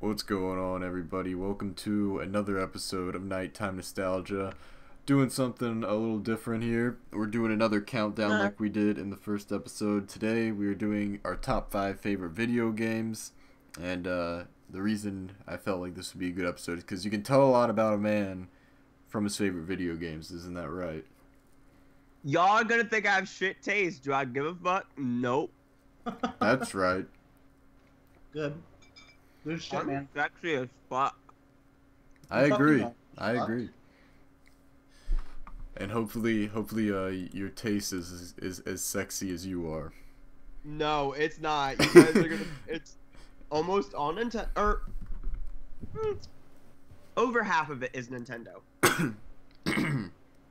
What's going on, everybody? Welcome to another episode of Nighttime Nostalgia. Doing something a little different here. We're doing another countdown like we did in the first episode. Today we are doing our top 5 favorite video games. And the reason I felt like this would be a good episode is because you can tell a lot about a man from his favorite video games. Isn't that right? Y'all are gonna think I have shit taste. Do I give a fuck? Nope. That's right. Good. Good shit, I'm man. sexy as fuck. I agree. Fucking I agree. And hopefully, your taste is as sexy as you are. No, it's not. You guys are gonna. It's almost all Nintendo. Or over half of it is Nintendo.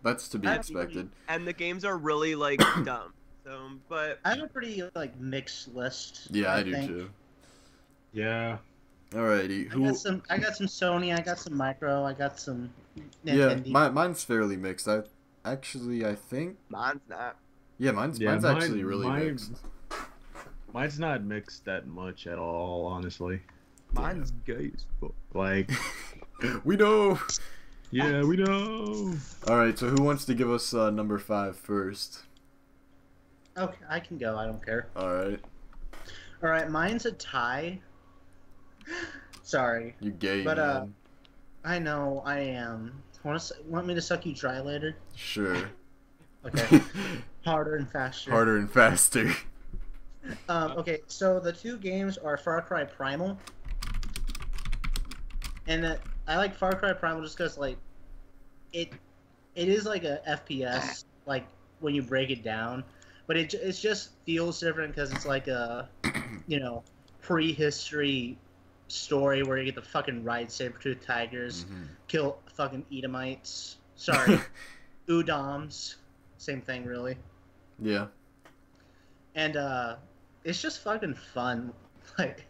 That's to be expected. And the games are really like dumb. So, but I have a pretty mixed list. Yeah, I do think. too. Yeah. Alrighty, I got some Sony, I got some Micro, I got some Yeah, Nintendo. mine's fairly mixed. I think. mine's not. Yeah, mine's actually really mixed. Mine's not mixed that much at all, honestly. Mine's gay as fuck. Like, We know. yeah, we know. All right, so who wants to give us number 5 first? Okay, I can go, I don't care. All right, Alright, mine's a tie. Sorry. you gay But, man. I know, I am. Want me to suck you dry later? Sure. Okay. Harder and faster. Harder and faster. Okay, so the two games are Far Cry Primal. And I like Far Cry Primal just because, it is like a FPS, like, when you break it down. But it just feels different because it's like a, prehistory story where you get to fucking ride saber-toothed tigers, kill fucking Edomites. Sorry, Udoms. Same thing, really. Yeah. And it's just fucking fun. Like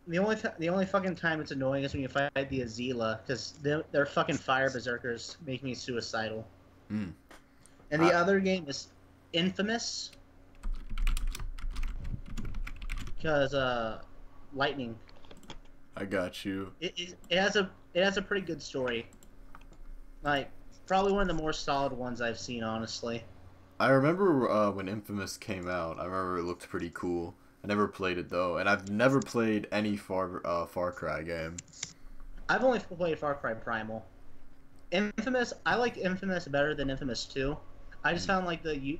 the only fucking time it's annoying is when you fight the Azila because they're fucking fire berserkers, make me suicidal. Mm. And the other game is Infamous because lightning. I got you. It has a pretty good story. Like probably one of the more solid ones I've seen, honestly. I remember when Infamous came out. I remember it looked pretty cool. I never played it though, and I've never played any Far Cry game. I've only played Far Cry Primal. Infamous, I like Infamous better than Infamous 2. I just found the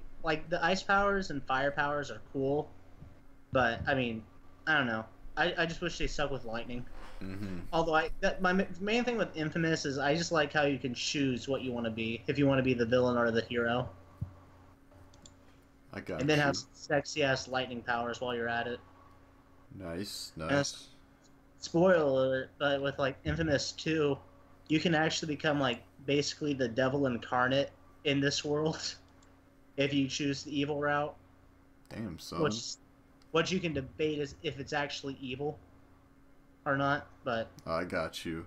ice powers and fire powers are cool, but I mean, I don't know. I just wish they stuck with lightning. Mm-hmm. Although my main thing with Infamous is I just like how you can choose what you want to be, if you want to be the villain or the hero. I got And then you. have sexy ass lightning powers while you're at it. Nice. Spoiler alert, but with Infamous 2, you can actually become basically the devil incarnate in this world if you choose the evil route. Damn, son. What you can debate is if it's actually evil or not, but I got you.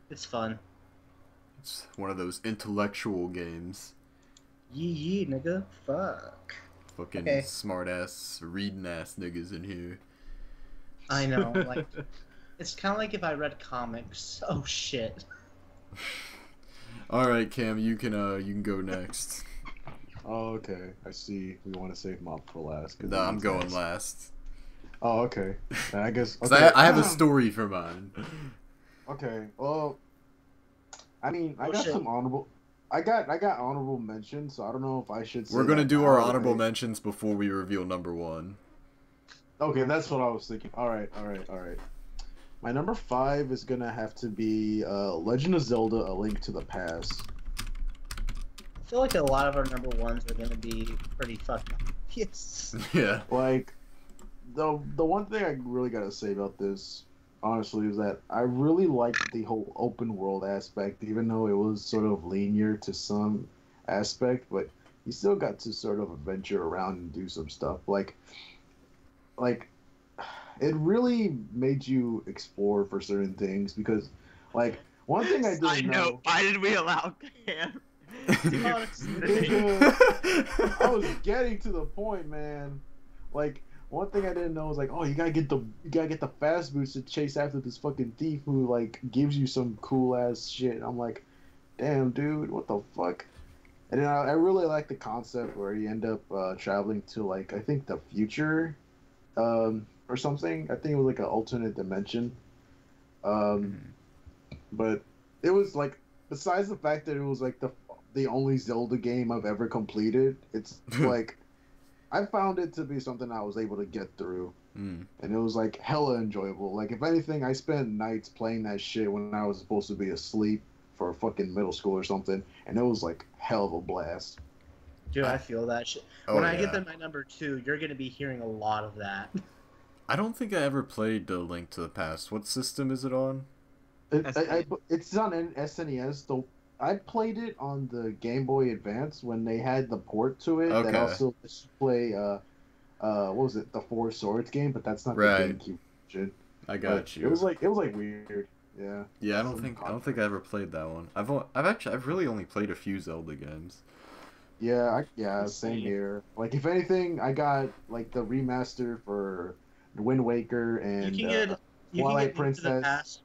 it's fun. It's one of those intellectual games. Yee, nigga. Fuck. Fucking Okay. smart ass, reading ass niggas in here. I know, it's kind of like if I read comics. Oh shit. All right, Cam, you can go next. Oh, okay. I see. We want to save mom for last. No, I'm going last. Oh, okay. Then I guess. 'Cause Okay. I have a story for mine. Okay. Well, I mean, I Oh, got shit. some honorable. I got honorable mentions, so I don't know if I should. Say We're gonna that do now our or honorable wait. mentions before we reveal number 1. Okay, that's what I was thinking. All right. My number 5 is gonna have to be Legend of Zelda: A Link to the Past. I feel like a lot of our number ones are gonna be pretty fucking yes. Yeah. Like, the one thing I really gotta say about this, honestly, is that I really liked the whole open world aspect, even though it was sort of linear to some aspect, but you still got to sort of adventure around and do some stuff. Like, it really made you explore for certain things because, one thing I didn't know. Why did we allow Cam? I was getting to the point, man. Like, one thing I didn't know was like, oh, you gotta get the fast boost to chase after this fucking thief who like gives you some cool ass shit. I'm like, damn, dude, what the fuck? And then I really like the concept where you end up traveling to like I think the future, or something. I think it was like an alternate dimension. But it was like, besides the fact that it was like the only Zelda game I've ever completed, it's like I found it to be something I was able to get through, and it was like hella enjoyable. Like if anything, I spent nights playing that shit when I was supposed to be asleep for fucking middle school or something, and it was like hell of a blast. Dude, I feel that shit. When I get to my number 2, you're gonna be hearing a lot of that. I don't think I ever played The Link to the Past. What system is it on? It's on an SNES. Though I played it on the Game Boy Advance when they had the port to it that also display what was it, the Four Swords game, but that's not the GameCube version. I got you. It was like weird. Yeah. Yeah, I don't think I ever played that one. I've really only played a few Zelda games. Yeah, same here. Like if anything, I got like the remaster for Wind Waker and Twilight Princess.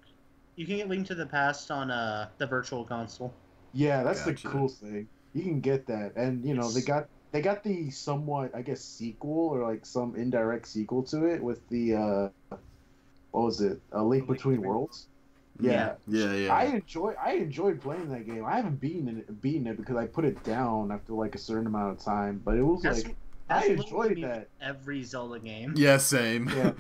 You can get Link to the Past on the Virtual Console. Yeah, that's the cool thing. You can get that, and you know they got the somewhat, I guess, sequel or like some indirect sequel to it with the what was it? A Link Between Worlds. Yeah. I enjoyed playing that game. I haven't beaten it because I put it down after like a certain amount of time. But it was I enjoyed that. Every Zelda game. Yeah, same. Yeah.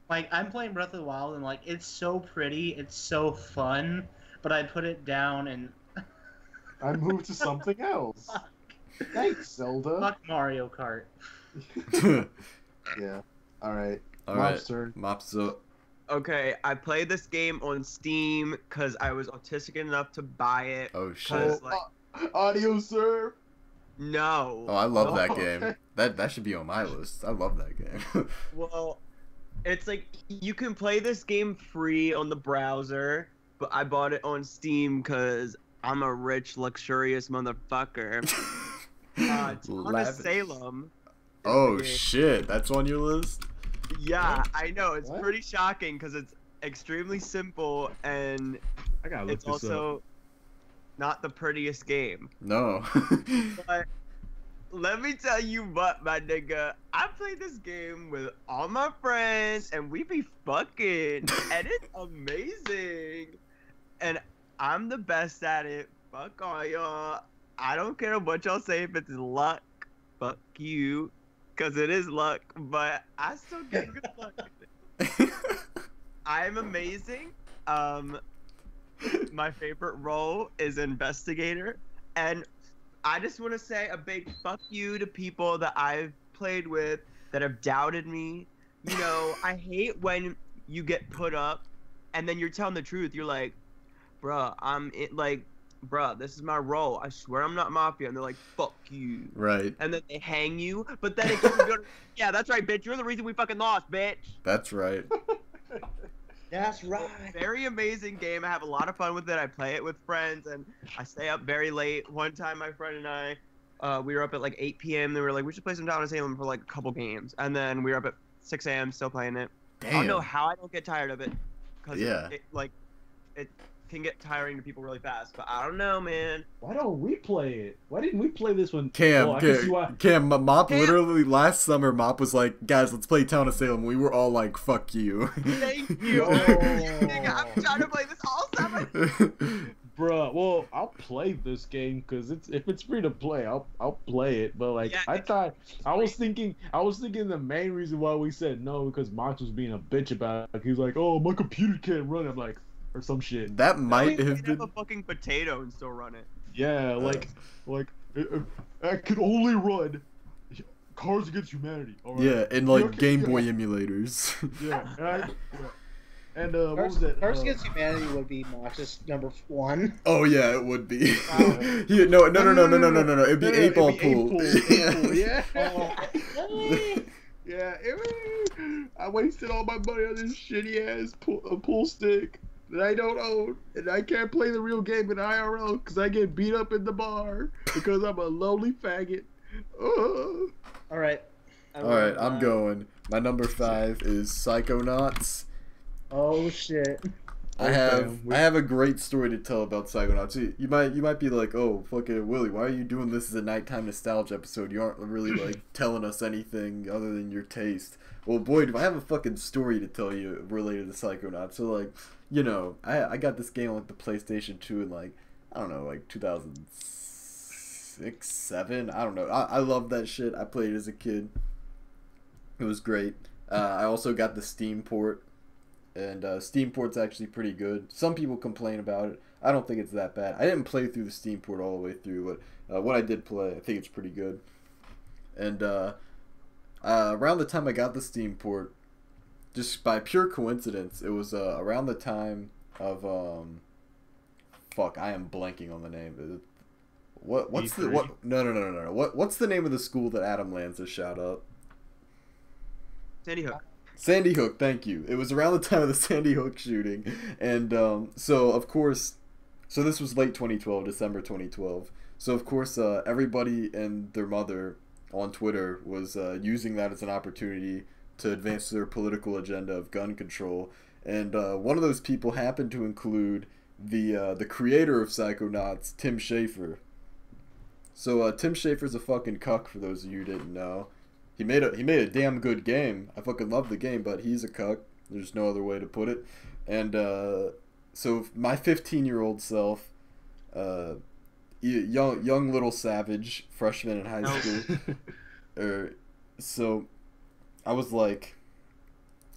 Like I'm playing Breath of the Wild and like it's so pretty, it's so fun, but I put it down and I moved to something else. Thanks, Zelda. Fuck Mario Kart. Yeah. All right. Mop's up. Okay, I played this game on Steam because I was autistic enough to buy it. Oh shit! Audio serve. No. Oh, I love that game. That should be on my list. I love that game. Well, it's like you can play this game free on the browser, but I bought it on Steam because I'm a rich, luxurious motherfucker. Town of Salem. Oh shit! That's on your list. Yeah, I know. It's pretty shocking because it's extremely simple and it's also not the prettiest game. No. But let me tell you what, my nigga. I played this game with all my friends and we be fucking and it's amazing. And I'm the best at it. Fuck all y'all. I don't care what y'all say if it's luck. Fuck you. Because it is luck, but I still get good luck with it. I'm amazing. My favorite role is investigator. And I just want to say a big fuck you to people that I've played with that have doubted me. You know, I hate when you get put up and then you're telling the truth. You're like, bruh, bruh, this is my role. I swear I'm not mafia. And they're like, fuck you. Right. And then they hang you. But then it gets go to, yeah, that's right, bitch. You're the reason we fucking lost, bitch. That's right. That's right. Very amazing game. I have a lot of fun with it. I play it with friends, and I stay up very late. One time, my friend and I, we were up at like 8 p.m. They were like, we should play some Town of Salem for like a couple games. And then we were up at 6 a.m. still playing it. Damn. I don't know how I don't get tired of it. Because yeah. It can get tiring to people really fast, but I don't know, man. Why don't we play it? Why didn't we play this one? Cam, Mop literally last summer, Mop was like, guys, let's play Town of Salem. We were all like, fuck you. Thank you. I'm trying to play this all summer. Bruh, well, I'll play this game because if it's free to play, I'll play it. But like, yeah, I was thinking the main reason why we said no because Mox was being a bitch about it. He was like, oh, my computer can't run. I'm like, or some shit. That might have been a fucking potato and still run it. Yeah, I could only run Cards Against Humanity. All right? Yeah, and like Game Boy emulators. Yeah, and what was that? Cards Against Humanity would be Mox's number 1. Oh yeah, it would be. No. It'd be 8-ball pool. Yeah. Yeah. I wasted all my money on this shitty ass pool stick that I don't own, and I can't play the real game in IRL because I get beat up in the bar because I'm a lonely faggot. All right, Alright, I'm going. My number 5 is Psychonauts. Oh shit. I have a great story to tell about Psychonauts. You might be like, oh, fucking Willy, why are you doing this as a nighttime nostalgia episode? You aren't really like telling us anything other than your taste. Well, boy, do I have a fucking story to tell you related to Psychonauts. So like, you know, I got this game on like the PlayStation 2 in like, I don't know, like 2006, 7. I don't know. I love that shit. I played it as a kid. It was great. I also got the Steam port. And Steam port's actually pretty good. Some people complain about it. I don't think it's that bad. I didn't play through the Steam port all the way through, but what I did play, I think it's pretty good. And around the time I got the Steam port, just by pure coincidence, it was around the time of fuck, I am blanking on the name. What's the what? No. What's the name of the school that Adam lands a shout out? Sandy Hook. Sandy Hook, thank you. It was around the time of the Sandy Hook shooting. And so, of course, so this was late 2012, December 2012. So, of course, everybody and their mother on Twitter was using that as an opportunity to advance their political agenda of gun control. And one of those people happened to include the creator of Psychonauts, Tim Schafer. So, Tim Schafer's a fucking cuck, for those of you who didn't know. He made a damn good game. I fucking love the game, but he's a cuck. There's no other way to put it. And so my 15-year-old self, young little savage, freshman in high school, so I was like,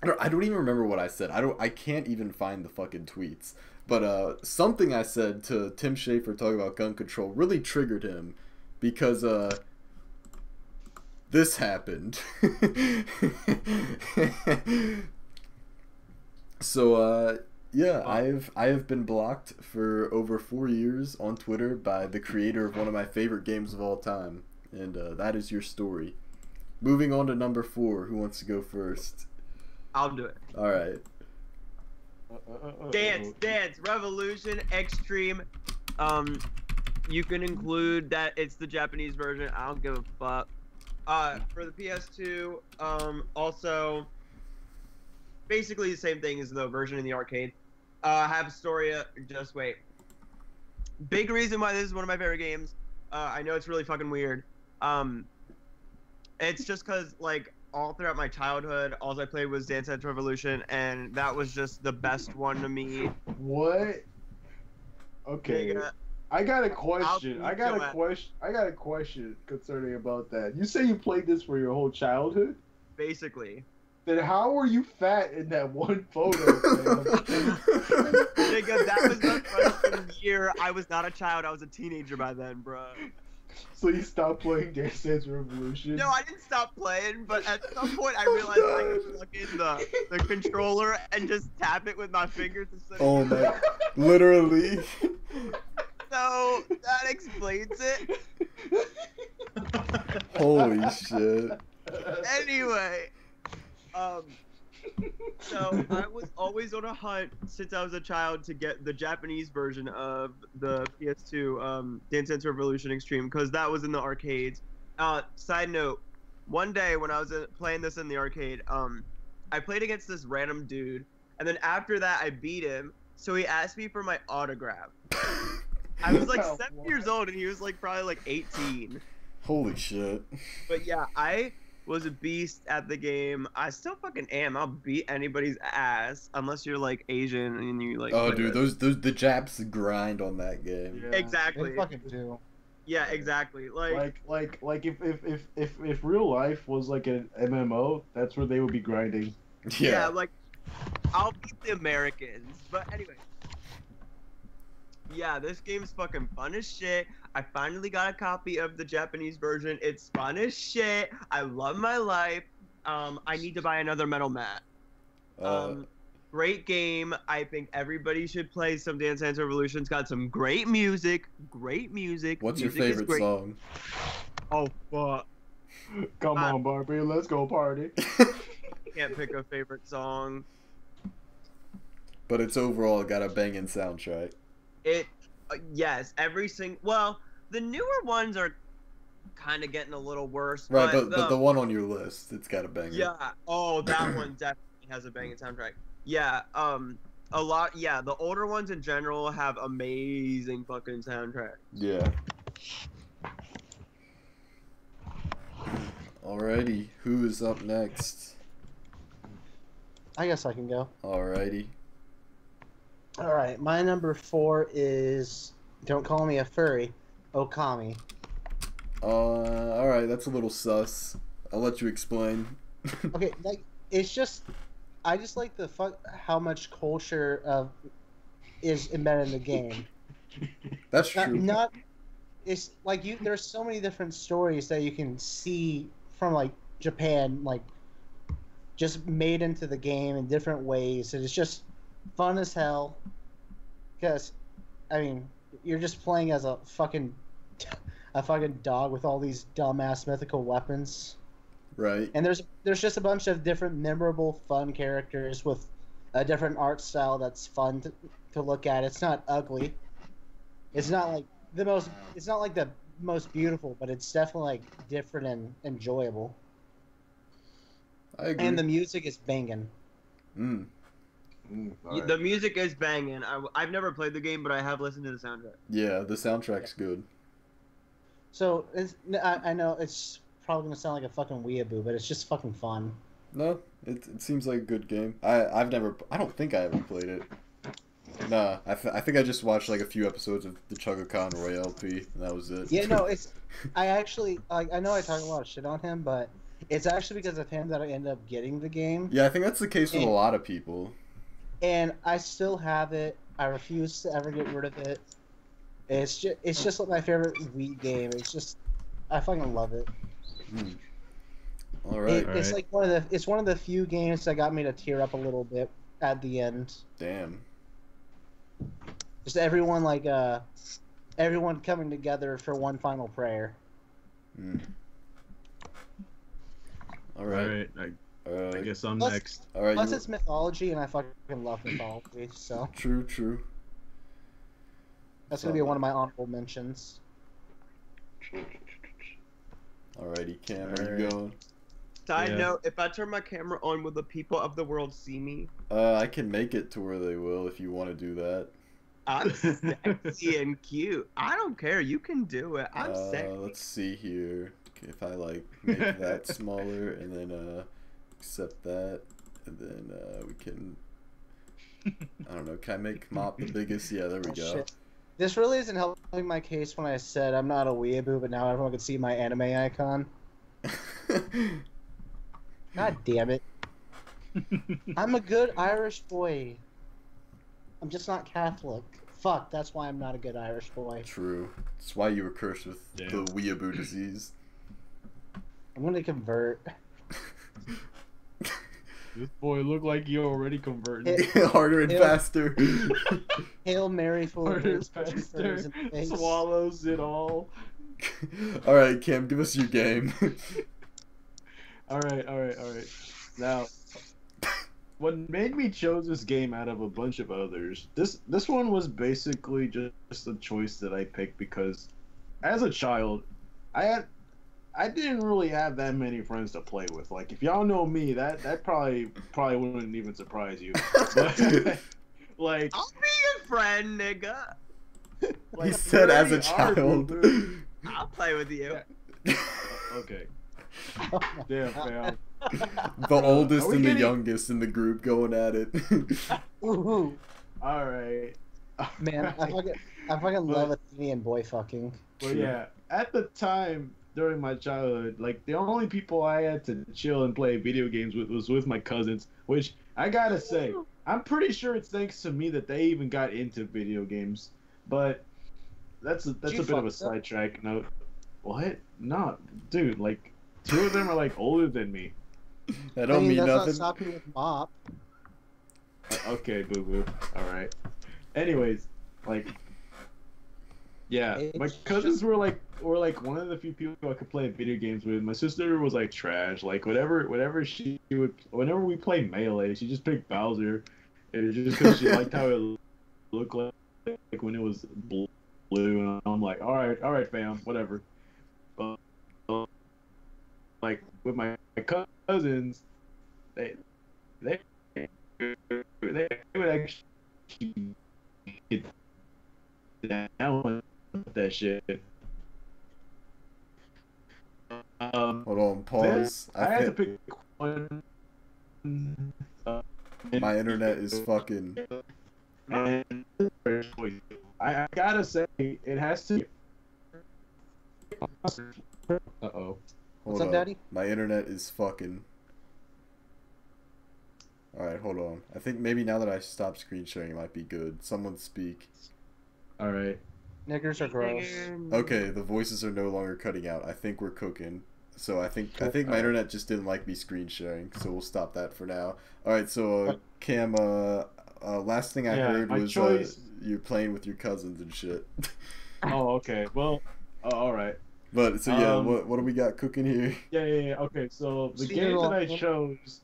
I don't even remember what I said. I can't even find the fucking tweets. But something I said to Tim Schafer talking about gun control really triggered him, because this happened. So yeah, I have been blocked for over 4 years on Twitter by the creator of one of my favorite games of all time, and that is your story. Moving on to number 4. Who wants to go first? I'll do it. All right. Dance, Revolution, Extreme. You can include that it's the Japanese version. I don't give a fuck. For the PS2, also basically the same thing as the version in the arcade. Have Astoria, just wait. Big reason why this is one of my favorite games. I know it's really fucking weird. It's just cause like all throughout my childhood, all I played was Dance Dance Revolution, and that was just the best one to me. What? Okay. I got a question. I got a question concerning about that. You say you played this for your whole childhood? Basically. Then how were you fat in that one photo, man? Nigga, that was the freshman year. I was not a child. I was a teenager by then, bro. So you stopped playing Dance Dance Revolution? No, I didn't stop playing, but at some point I realized I could plug in the controller and just tap it with my fingers instead of... Oh man, literally. So that explains it. Holy shit. Anyway, so I was always on a hunt since I was a child to get the Japanese version of the PS2 Dance Dance Revolution Extreme, because that was in the arcades. Side note, one day when I was playing this in the arcade, I played against this random dude, and then after that I beat him, so he asked me for my autograph. I was like 7 years old, and he was like probably like 18. Holy shit. But yeah, I was a beast at the game. I still fucking am. I'll beat anybody's ass unless you're like Asian and you like. Oh, dude, those the Japs grind on that game. Yeah, exactly. They fucking do. Yeah, exactly. Like if real life was like an MMO, that's where they would be grinding. Yeah, like I'll beat the Americans. But anyway. Yeah, this game's fucking fun as shit. I finally got a copy of the Japanese version. It's fun as shit. I love my life. I need to buy another Metal Mat. Great game. I think everybody should play some Dance Dance Revolution. It's got some great music. Great music. What's your favorite song? Oh, fuck. Come on, Barbie. Let's go party. Can't pick a favorite song. But it's overall got a banging soundtrack. Yes, every single... Well, the newer ones are kind of getting a little worse. Right, but the one on your list, it's got a banger. Yeah. Oh, that one definitely has a banging soundtrack. Yeah. A lot. Yeah, the older ones in general have amazing fucking soundtracks. Yeah. Alrighty, who is up next? I guess I can go. Alrighty. Alright, my number 4 is, don't call me a furry, Okami. Alright, that's a little sus. I'll let you explain. Okay, like, it's just, I just like how much culture is embedded in the game. That's true. It's like there's so many different stories that you can see from like Japan, like just made into the game in different ways, and it's just fun as hell. Because, I mean, you're just playing as a fucking dog with all these dumbass mythical weapons. Right. And there's just a bunch of different memorable, fun characters with a different art style that's fun to look at. It's not ugly. It's not like It's not like the most beautiful, but it's definitely like different and enjoyable. I agree. And the music is banging. Right. The music is banging. I've never played the game, but I have listened to the soundtrack. Yeah, the soundtrack's good. So I know it's probably gonna sound like a fucking weeaboo, but it's just fucking fun. No, it seems like a good game. I don't think I ever played it. Nah, I think I just watched like a few episodes of the Chugga-Con Roy LP, and that was it. Yeah, no, I actually, like, I know I talk a lot of shit on him, but it's actually because of him that I ended up getting the game. Yeah, I think that's the case with a lot of people. And I still have it. I refuse to ever get rid of it. It's just like my favorite Wii game. I fucking love it. All right. It's like one of the few games that got me to tear up a little bit at the end. Damn. Just everyone coming together for one final prayer. All right. I guess I'm next. All right. Plus, it's mythology, and I fucking love mythology. So True. that's gonna be one of my honorable mentions. Alrighty, Cam, where you going? Side note: if I turn my camera on, will the people of the world see me? I can make it to where they will if you want to do that. I'm sexy and cute. I don't care. You can do it. I'm sexy. Let's see here. Okay, if I like make that smaller and then accept that, and then we can. I don't know. Can I make Mop the biggest? Yeah, there we go. Shit. This really isn't helping my case when I said I'm not a weeaboo, but now everyone can see my anime icon. God damn it. I'm a good Irish boy. I'm just not Catholic. Fuck, that's why I'm not a good Irish boy. True. That's why you were cursed with the weeaboo disease. I'm gonna convert. This boy look like you already converted. Harder and faster. Hail Mary, full of grace, Faster. Swallows it all. Alright, Cam, give us your game. Alright. Now, what made me chose this game out of a bunch of others, this one was basically just a choice that I picked because as a child, I didn't really have that many friends to play with. Like, if y'all know me, that probably wouldn't even surprise you. But, like, I'll be your friend, nigga. He said as a child. I'll play with you. Okay. Damn, fam. The oldest and the youngest in the group going at it. Woohoo. Alright. Man, I fucking love Athenian boy fucking. But yeah, at the time, during my childhood, like, the only people I had to chill and play video games with was with my cousins, which, I gotta say, I'm pretty sure it's thanks to me that they even got into video games. But that's a bit of a sidetrack note. What? No, dude, like, 2 of them are, like, older than me. That don't mean that's nothing. Not stopping with Mop. Okay, boo-boo. Alright. Anyways, like, yeah, my cousins were like one of the few people I could play video games with. My sister was like trash. Like whenever whenever we played Melee, she just picked Bowser. It was just because she liked how it looked like when it was blue. And I'm like, all right, fam, whatever. But like with my cousins, they would actually get down with that shit. Hold on, pause. I had to pick one. My internet is fucking. And I gotta say, it has to. Uh-oh. What's up, Daddy? My internet is fucking. Alright, hold on. I think maybe now that I stop screen sharing, it might be good. Someone speak. Alright. Niggers are gross. Okay, the voices are no longer cutting out. I think we're cooking. So I think my internet just didn't like me screen sharing, so we'll stop that for now. Alright, so Cam, last thing I heard was you're playing with your cousins and shit. Oh, okay. Well, alright. But so yeah, what do we got cooking here? Yeah. Okay, so the game that I chose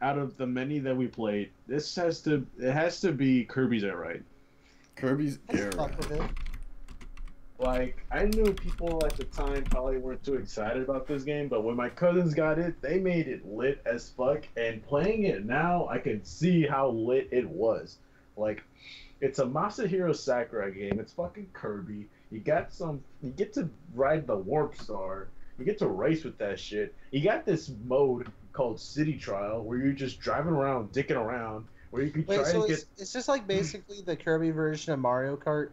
out of the many that we played, it has to be Kirby's Air Ride. Kirby's Air Ride. Like, I knew people at the time probably weren't too excited about this game, but when my cousins got it, they made it lit as fuck. And playing it now, I can see how lit it was. Like, it's a Masahiro Sakurai game. It's fucking Kirby. You get to ride the Warp Star. You get to race with that shit. You got this mode called City Trial where you're just driving around, dicking around, where you can it's just like basically the Kirby version of Mario Kart.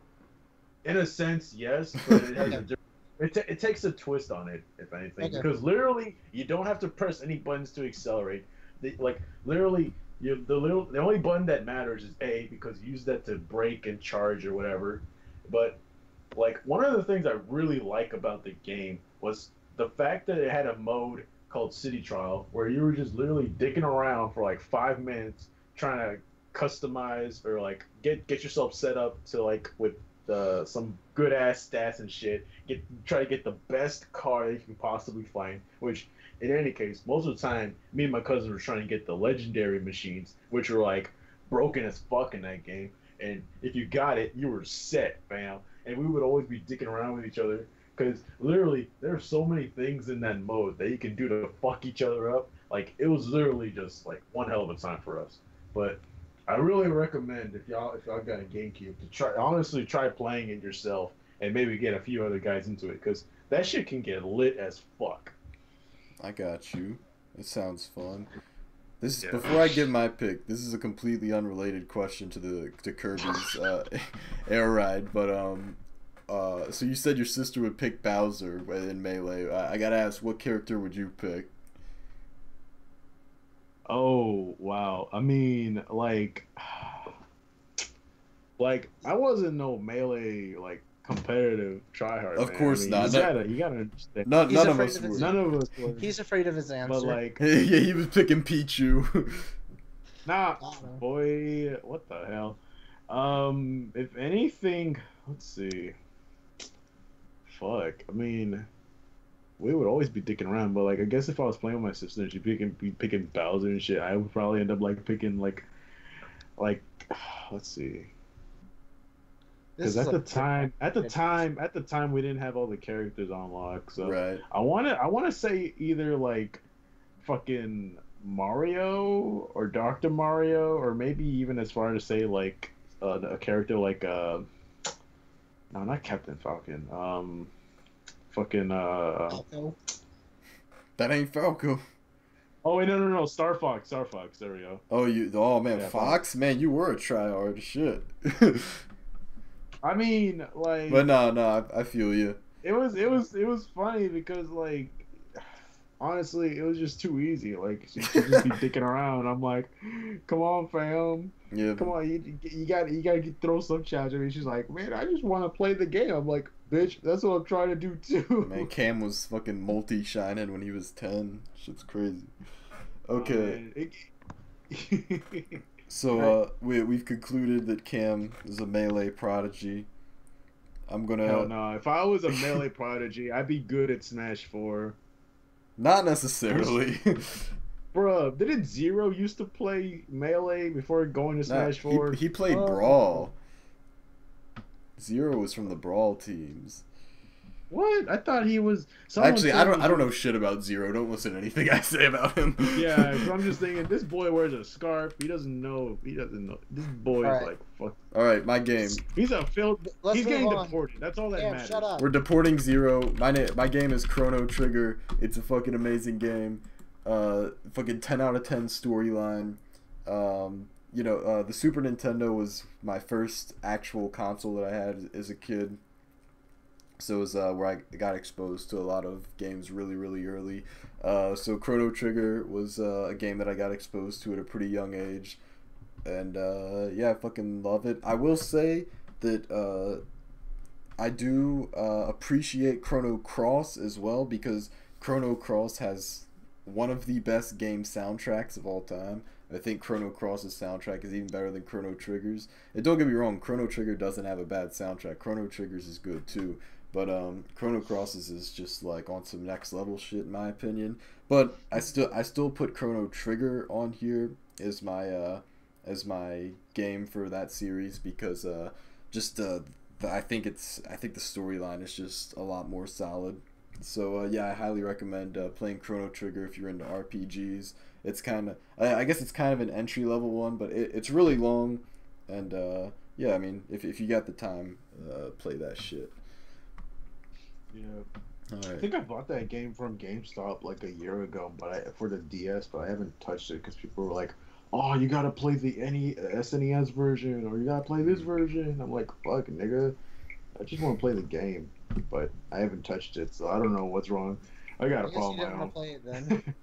In a sense, yes, but it has a different. It takes a twist on it, if anything, because literally you don't have to press any buttons to accelerate. The only button that matters is A, because you use that to brake and charge or whatever. But like, one of the things I really like about the game was the fact that it had a mode called City Trial where you were just literally dicking around for like 5 minutes trying to customize or like get yourself set up to like with some good ass stats and shit. Try to get the best car that you can possibly find. Which, in any case, most of the time, me and my cousin were trying to get the legendary machines, which were like broken as fuck in that game. And if you got it, you were set, fam. And we would always be dicking around with each other because literally there are so many things in that mode that you can do to fuck each other up. Like, it was literally just like one hell of a time for us. But I really recommend if y'all got a GameCube to try playing it yourself and maybe get a few other guys into it because that shit can get lit as fuck. I got you. It sounds fun. Before I give my pick, this is a completely unrelated question to Kirby's Air Ride, but so you said your sister would pick Bowser in Melee. I gotta ask, what character would you pick? Oh, wow. I mean, like I wasn't no Melee, like, competitive tryhard. Of course not. You gotta understand. None of us were. None of us were. He's afraid of his answer. But, like... yeah, he was picking Pichu. Nah, boy, what the hell? If anything, let's see. Fuck, I mean... We would always be dicking around, but like I guess if I was playing with my sister and she'd be picking Bowser and shit, I would probably end up like picking like let's see. Because at the time we didn't have all the characters unlocked, so right. I wanna say either like fucking Mario or Dr. Mario, or maybe even as far to say like a character like no, not Captain Falcon. Fucking Falco. That ain't Falco. Oh wait, no, Star Fox, there we go. Oh man, yeah, Fox? Man, you were a tryhard, shit. I mean, like... But no, I feel you. It was funny because, like, honestly, it was just too easy. Like, she'd just be dicking around. I'm like, come on, fam. Yeah. Come on, you gotta throw some challenge at me. She's like, man, I just want to play the game. I'm like, bitch, that's what I'm trying to do too. Man, Cam was fucking multi-shining when he was 10. Shit's crazy. Okay. So we've concluded that Cam is a Melee prodigy. I'm gonna... Hell no. If I was a Melee prodigy, I'd be good at Smash 4. Not necessarily. Bruh, didn't Zero used to play Melee before going to Smash 4? He played Brawl. Zero was from the Brawl teams. What? I thought he was. Actually, I don't know shit about Zero. Don't listen to anything I say about him. Yeah, so I'm just thinking this boy wears a scarf. He doesn't know. This boy is like fuck. All right, my game. He's a failed. He's getting on. deported. That's all that matters. Shut up. We're deporting Zero. My game is Chrono Trigger. It's a fucking amazing game. Fucking 10 out of 10 storyline. You know, the Super Nintendo was my first actual console that I had as a kid. So it was where I got exposed to a lot of games really, really early. So Chrono Trigger was a game that I got exposed to at a pretty young age. And yeah, I fucking love it. I will say that I do appreciate Chrono Cross as well, because Chrono Cross has one of the best game soundtracks of all time. I think Chrono Cross's soundtrack is even better than Chrono Trigger's. And don't get me wrong, Chrono Trigger doesn't have a bad soundtrack. Chrono Trigger's is good too. But Chrono Cross's is just like on some next level shit in my opinion. But I still put Chrono Trigger on here as my game for that series, because I think the storyline is just a lot more solid. So yeah, I highly recommend playing Chrono Trigger if you're into RPGs. It's kind of, I guess it's kind of an entry level one, but it's really long, and yeah, I mean, if you got the time, play that shit. Yeah. All right. I think I bought that game from GameStop like a year ago, for the DS, but I haven't touched it because people were like, "Oh, you gotta play the SNES version, or you gotta play this version." I'm like, "Fuck, nigga, I just want to play the game," but I haven't touched it, so I don't know what's wrong. I gotta follow my own. Play it then.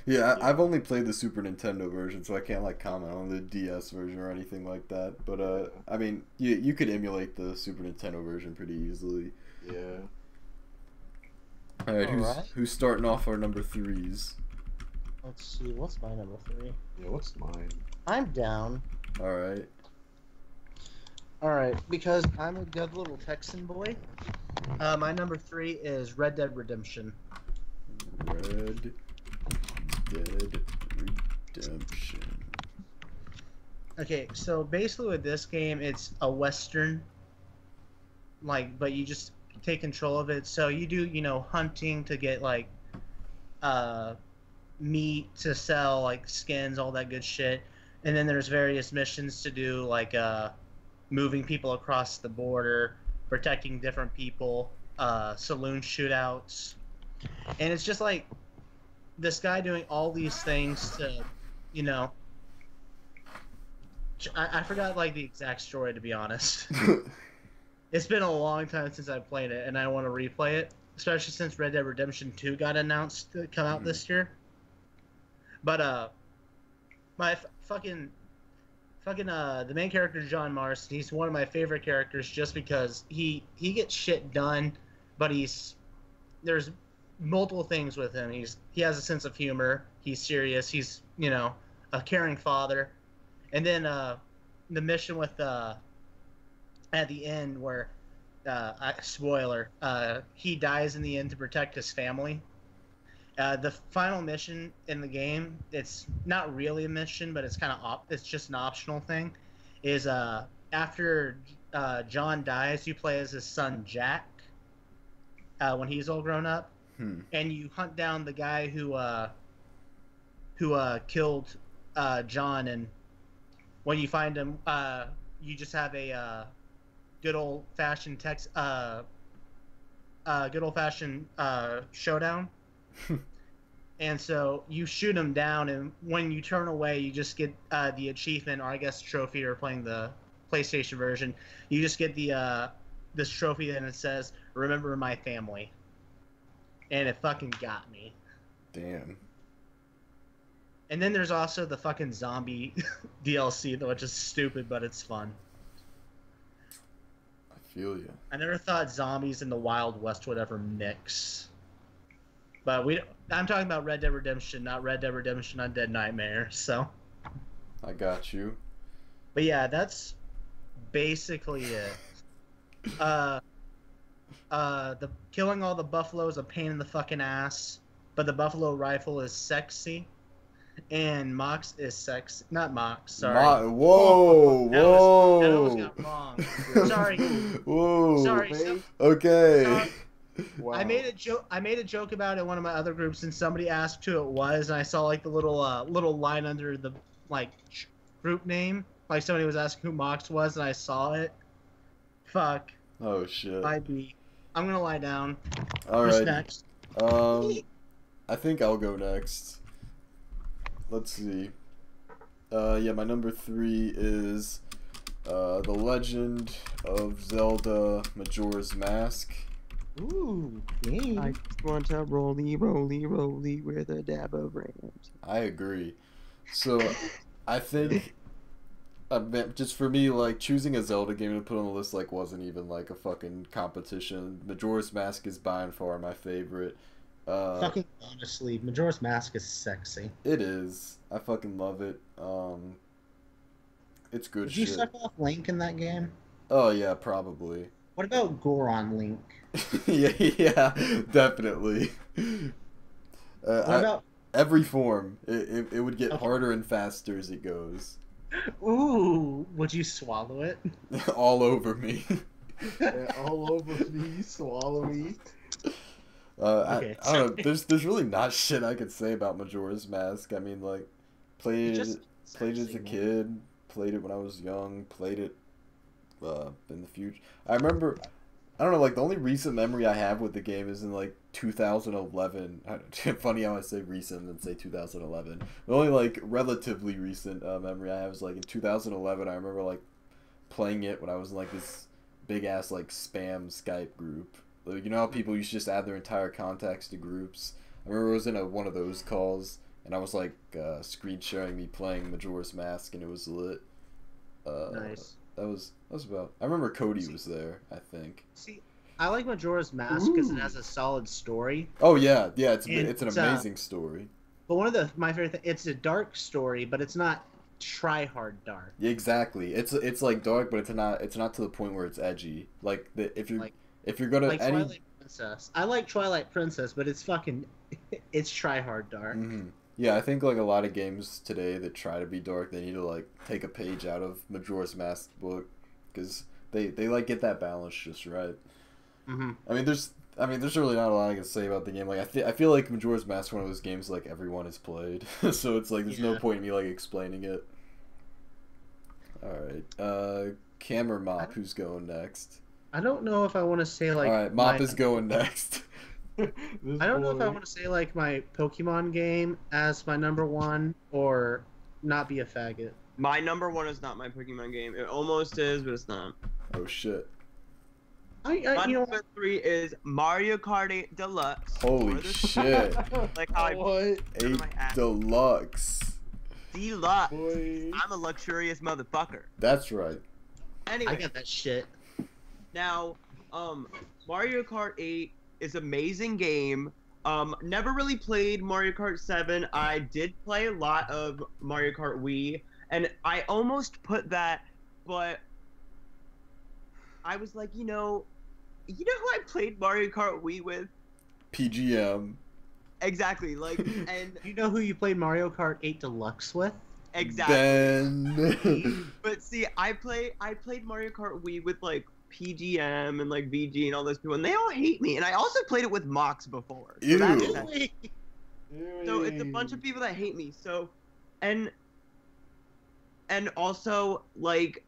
Yeah, I've only played the Super Nintendo version, so I can't like comment on the DS version or anything like that. But I mean, you could emulate the Super Nintendo version pretty easily. Yeah. All right, who's starting off our number threes? Let's see, what's my number 3? Yeah, what's mine? I'm down. All right. Alright, because I'm a good little Texan boy, my number 3 is Red Dead Redemption. Red Dead Redemption. Okay, so basically with this game, it's a Western, like, but you just take control of it. So you do, you know, hunting to get, like, meat to sell, like, skins, all that good shit. And then there's various missions to do, like, moving people across the border, protecting different people, saloon shootouts. And it's just, like, this guy doing all these things to, you know... I forgot, like, the exact story, to be honest. It's been a long time since I played it, and I want to replay it, especially since Red Dead Redemption 2 got announced to come out this year. But, my the main character, John Marston, he's one of my favorite characters just because he gets shit done, but there's multiple things with him. He has a sense of humor, he's serious, he's, you know, a caring father. And then the mission with at the end where spoiler, he dies in the end to protect his family. The final mission in the game, it's not really a mission, but it's kind of it's just an optional thing, is after John dies, you play as his son Jack when he's all grown up, and you hunt down the guy who killed John, and when you find him, you just have a good old fashioned showdown. And so you shoot him down, and when you turn away, you just get the achievement, or I guess trophy, or playing the PlayStation version. You just get the this trophy, and it says, "Remember my family," and it fucking got me. Damn. And then there's also the fucking zombie DLC, which is stupid, but it's fun. I feel you. I never thought zombies in the Wild West would ever mix. But I'm talking about Red Dead Redemption, not Red Dead Redemption Undead Nightmare, so. I got you. But yeah, that's basically it. The killing all the buffalo is a pain in the fucking ass, but the buffalo rifle is sexy. And Mox is sex. Not Mox, sorry. Whoa! That almost got wrong. Sorry. Whoa. Sorry. Okay. Sorry. Wow. I made a joke about it in one of my other groups, and somebody asked who it was, and I saw like the little line under the like group name. Like somebody was asking who Mox was, and I saw it. Fuck. Oh shit. Might be. I'm gonna lie down. All Who's right. next? I think I'll go next. Let's see. Yeah, my number 3 is The Legend of Zelda Majora's Mask. Ooh, game. I just want to roly, roly, roly with a dab of rams. I agree. So, I think, just for me, like, choosing a Zelda game to put on the list, like, wasn't even, like, a fucking competition. Majora's Mask is by and far my favorite. Fucking honestly, Majora's Mask is sexy. It is. I fucking love it. It's good Did you shit. suck off Link in that game? Oh, yeah, probably. What about Goron Link? yeah, definitely. What about? Every form, it would get Okay. harder and faster as it goes. Ooh, would you swallow it? All over me. Yeah, all over me, swallow me. Okay, I don't know. There's really not shit I could say about Majora's Mask. I mean, like, played it as a kid, played it when I was young, played it in the future. I remember, I don't know, like, the only recent memory I have with the game is in, like, 2011. Funny how I say recent and say 2011. The only, like, relatively recent memory I have is, like, in 2011, I remember, like, playing it when I was in, like, this big-ass, like, spam Skype group. Like, you know how people used to just add their entire contacts to groups? I remember I was in one of those calls, and I was, like, screen sharing me playing Majora's Mask, and it was lit. Nice. That was about. I remember Cody was there, I think. See, I like Majora's Mask because it has a solid story. Oh yeah, it's an It's, amazing story. But one of my favorite things, it's a dark story, but it's not try hard dark. Yeah, exactly. It's like dark, but it's not to the point where it's edgy. Like if you're gonna Like Twilight Princess. I like Twilight Princess, but it's it's try hard dark. Mm-hmm. Yeah, I think like a lot of games today that try to be dark, they need to like take a page out of Majora's Mask book because they like get that balance just right. Mm-hmm. I mean, there's really not a lot I can say about the game. Like I feel like Majora's Mask is one of those games like everyone has played, so it's like there's no point in me like explaining it. All right, Cam or Mop, who's going next? I don't know if I want to say like. All right, Mop is going next. I don't know if I want to say like my Pokemon game as my number 1 or not be a faggot. My number 1 is not my Pokemon game. It almost is, but it's not. Oh shit. My number 3 is Mario Kart 8 Deluxe. Holy shit. Like how I What? 8 Deluxe. Deluxe. Boy. I'm a luxurious motherfucker. That's right. Anyway, I got that shit. now, Mario Kart 8 is an amazing game. Never really played Mario Kart 7. I did play a lot of Mario Kart Wii, and I almost put that, but I was like, you know who I played Mario Kart Wii with? PGM. Exactly, like, and You know who you played Mario Kart 8 Deluxe with? exactly. Ben. But see, I played Mario Kart Wii with like PGM and like VG and all those people, and they all hate me. And I also played it with Mox before. So, Ew. so it's a bunch of people that hate me. So, and also like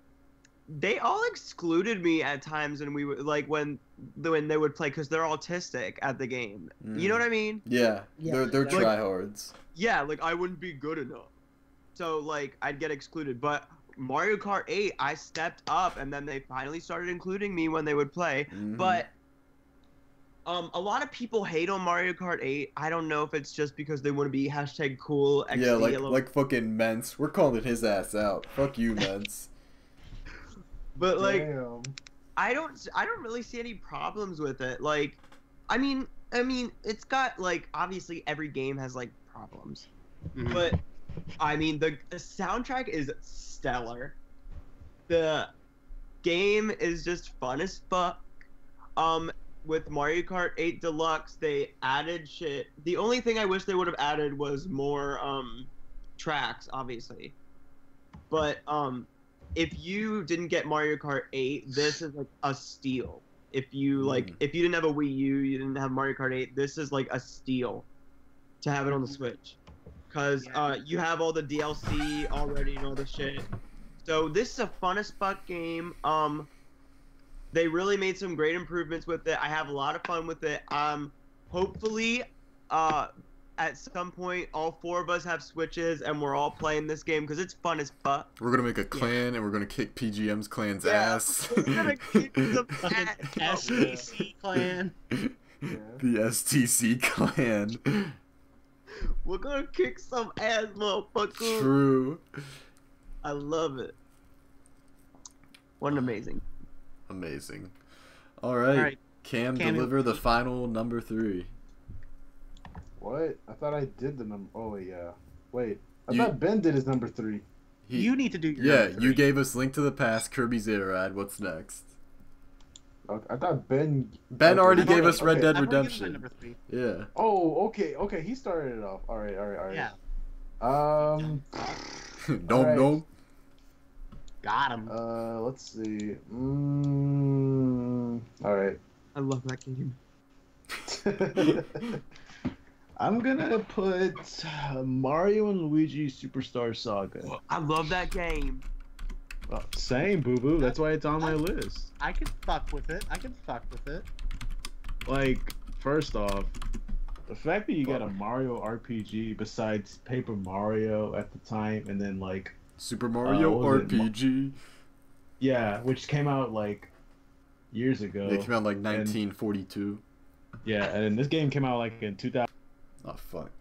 they all excluded me at times, and we would like when they would play because they're autistic at the game. You know what I mean? Yeah, Yeah, they're like- tryhards. Yeah, like I wouldn't be good enough. So like I'd get excluded, but Mario Kart 8, I stepped up, and then they finally started including me when they would play. Mhm. But a lot of people hate on Mario Kart 8. I don't know if it's just because they want to be #cool. XD, Yeah, a little- like fucking Mence. We're calling his ass out. Fuck you, Mence. But like Damn. I don't really see any problems with it. Like, I mean, it's got like obviously every game has like problems, Mhm. but I mean the soundtrack is stellar. The game is just fun as fuck. With Mario Kart 8 Deluxe, they added shit. The only thing I wish they would have added was more tracks, obviously. But if you didn't get Mario Kart 8, this is like a steal. If you if you didn't have a Wii U, you didn't have Mario Kart 8, this is like a steal to have it on the Switch, cause you have all the DLC already and all the shit. So this is a fun as fuck game. They really made some great improvements with it. I have a lot of fun with it. Hopefully, at some point, all 4 of us have Switches and we're all playing this game because it's fun as fuck. We're gonna make a clan and we're gonna kick PGM's clan's ass. We're gonna kick some ass. STC clan. The STC clan. We're gonna kick some ass, motherfucker. True. I love it. What an amazing. Amazing. All right. Cam, deliver the final number 3. What? I thought I did the number. Oh yeah. Wait. I thought Ben did his number 3. You need to do your number 3. You gave us Link to the Past, Kirby's Air Ride. What's next? I thought Ben. Ben already gave us Red Dead I've already given Redemption. my number 3. Yeah. Oh, okay. He started it off. All right. Yeah. Dom. Got him. Let's see. All right. I love that game. I'm gonna put Mario and Luigi Superstar Saga. I love that game. Well, same, boo boo. That's why it's on my list. I can fuck with it. Like, first off, the fact that you got a Mario RPG besides Paper Mario at the time, and then like Super Mario RPG. Yeah, which came out like years ago. It came out like 1942. Yeah, and this game came out like in 2000. Oh fuck.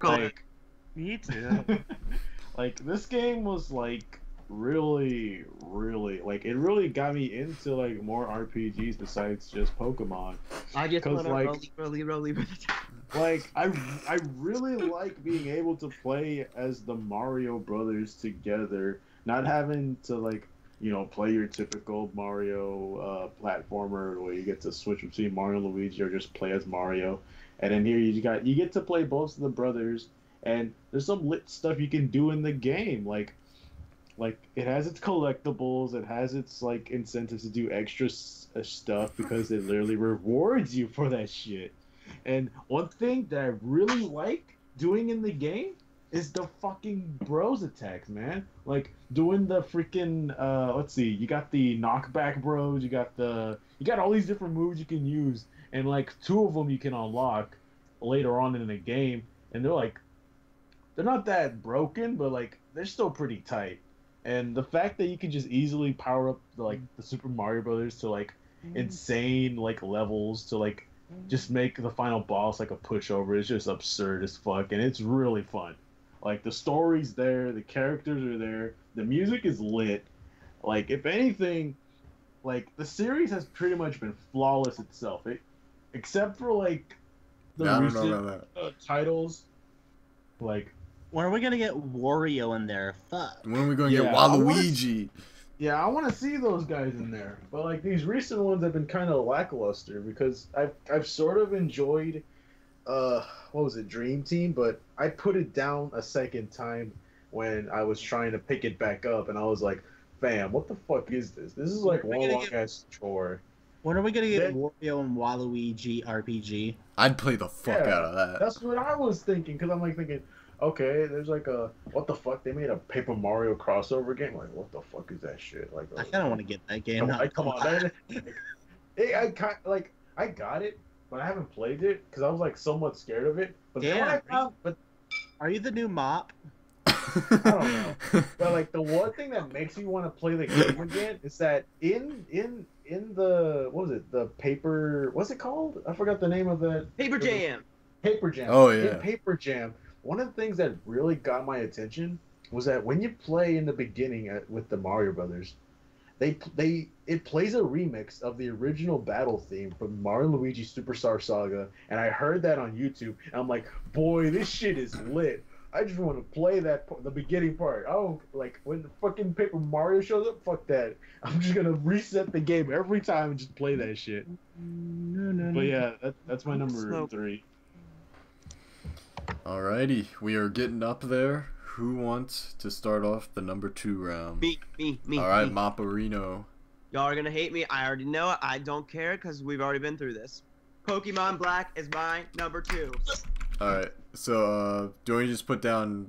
Like, Me too. like this game was like really like it really got me into like more RPGs besides just Pokemon. I just want to like, roly with it. Like I really like being able to play as the Mario brothers together, not having to like, you know, play your typical Mario platformer where you get to switch between Mario and Luigi or just play as Mario. And then here you get to play both of the brothers, and there's some lit stuff you can do in the game. Like it has its collectibles, it has its like incentives to do extra stuff because it literally rewards you for that shit. And one thing that I really like doing in the game is the fucking bros attacks, man. Like doing the freaking let's see, you got the knockback bros, you got all these different moves you can use, and like 2 of them you can unlock later on in the game, and they're not that broken, but like they're still pretty tight. And the fact that you can just easily power up the Super Mario Brothers to like insane like levels to like just make the final boss like a pushover is just absurd as fuck, and it's really fun. Like the story's there, the characters are there, the music is lit. Like if anything, like the series has pretty much been flawless itself, except for like the recent titles. Like, when are we gonna get Wario in there? Fuck. When are we gonna get Waluigi? Yeah, I want to see those guys in there. But like these recent ones have been kind of lackluster because I've sort of enjoyed what was it, Dream Team, but I put it down a second time when I was trying to pick it back up, and I was like, fam, what the fuck is this? This is like one long ass chore. When are we gonna get Wario and Waluigi RPG? I'd play the fuck out of that. That's what I was thinking, because I'm like thinking, okay, there's like a, what the fuck, they made a Paper Mario crossover game? Like, what the fuck is that shit? Like, I kind of want to get that game. Come on, man. I got it, but I haven't played it, because I was like somewhat scared of it. But yeah, are you the new mop? I don't know. But like the one thing that makes me want to play the game again is that in the, what was it, the paper, what's it called? I forgot the name of the Paper Jam. Paper Jam. Oh yeah. In Paper Jam, one of the things that really got my attention was that when you play in the beginning with the Mario Brothers, it plays a remix of the original battle theme from Mario and Luigi Superstar Saga, and I heard that on YouTube, and I'm like, boy, this shit is lit. I just want to play the beginning part. Oh, like when the fucking Paper Mario shows up, fuck that. I'm just gonna reset the game every time and just play that shit. But yeah, that's my number 3. Alrighty, we are getting up there. Who wants to start off the number 2 round? Me. Alright, Mopperino. Y'all are gonna hate me. I already know it. I don't care because we've already been through this. Pokemon Black is my number 2. Alright, so, do you want to just put down,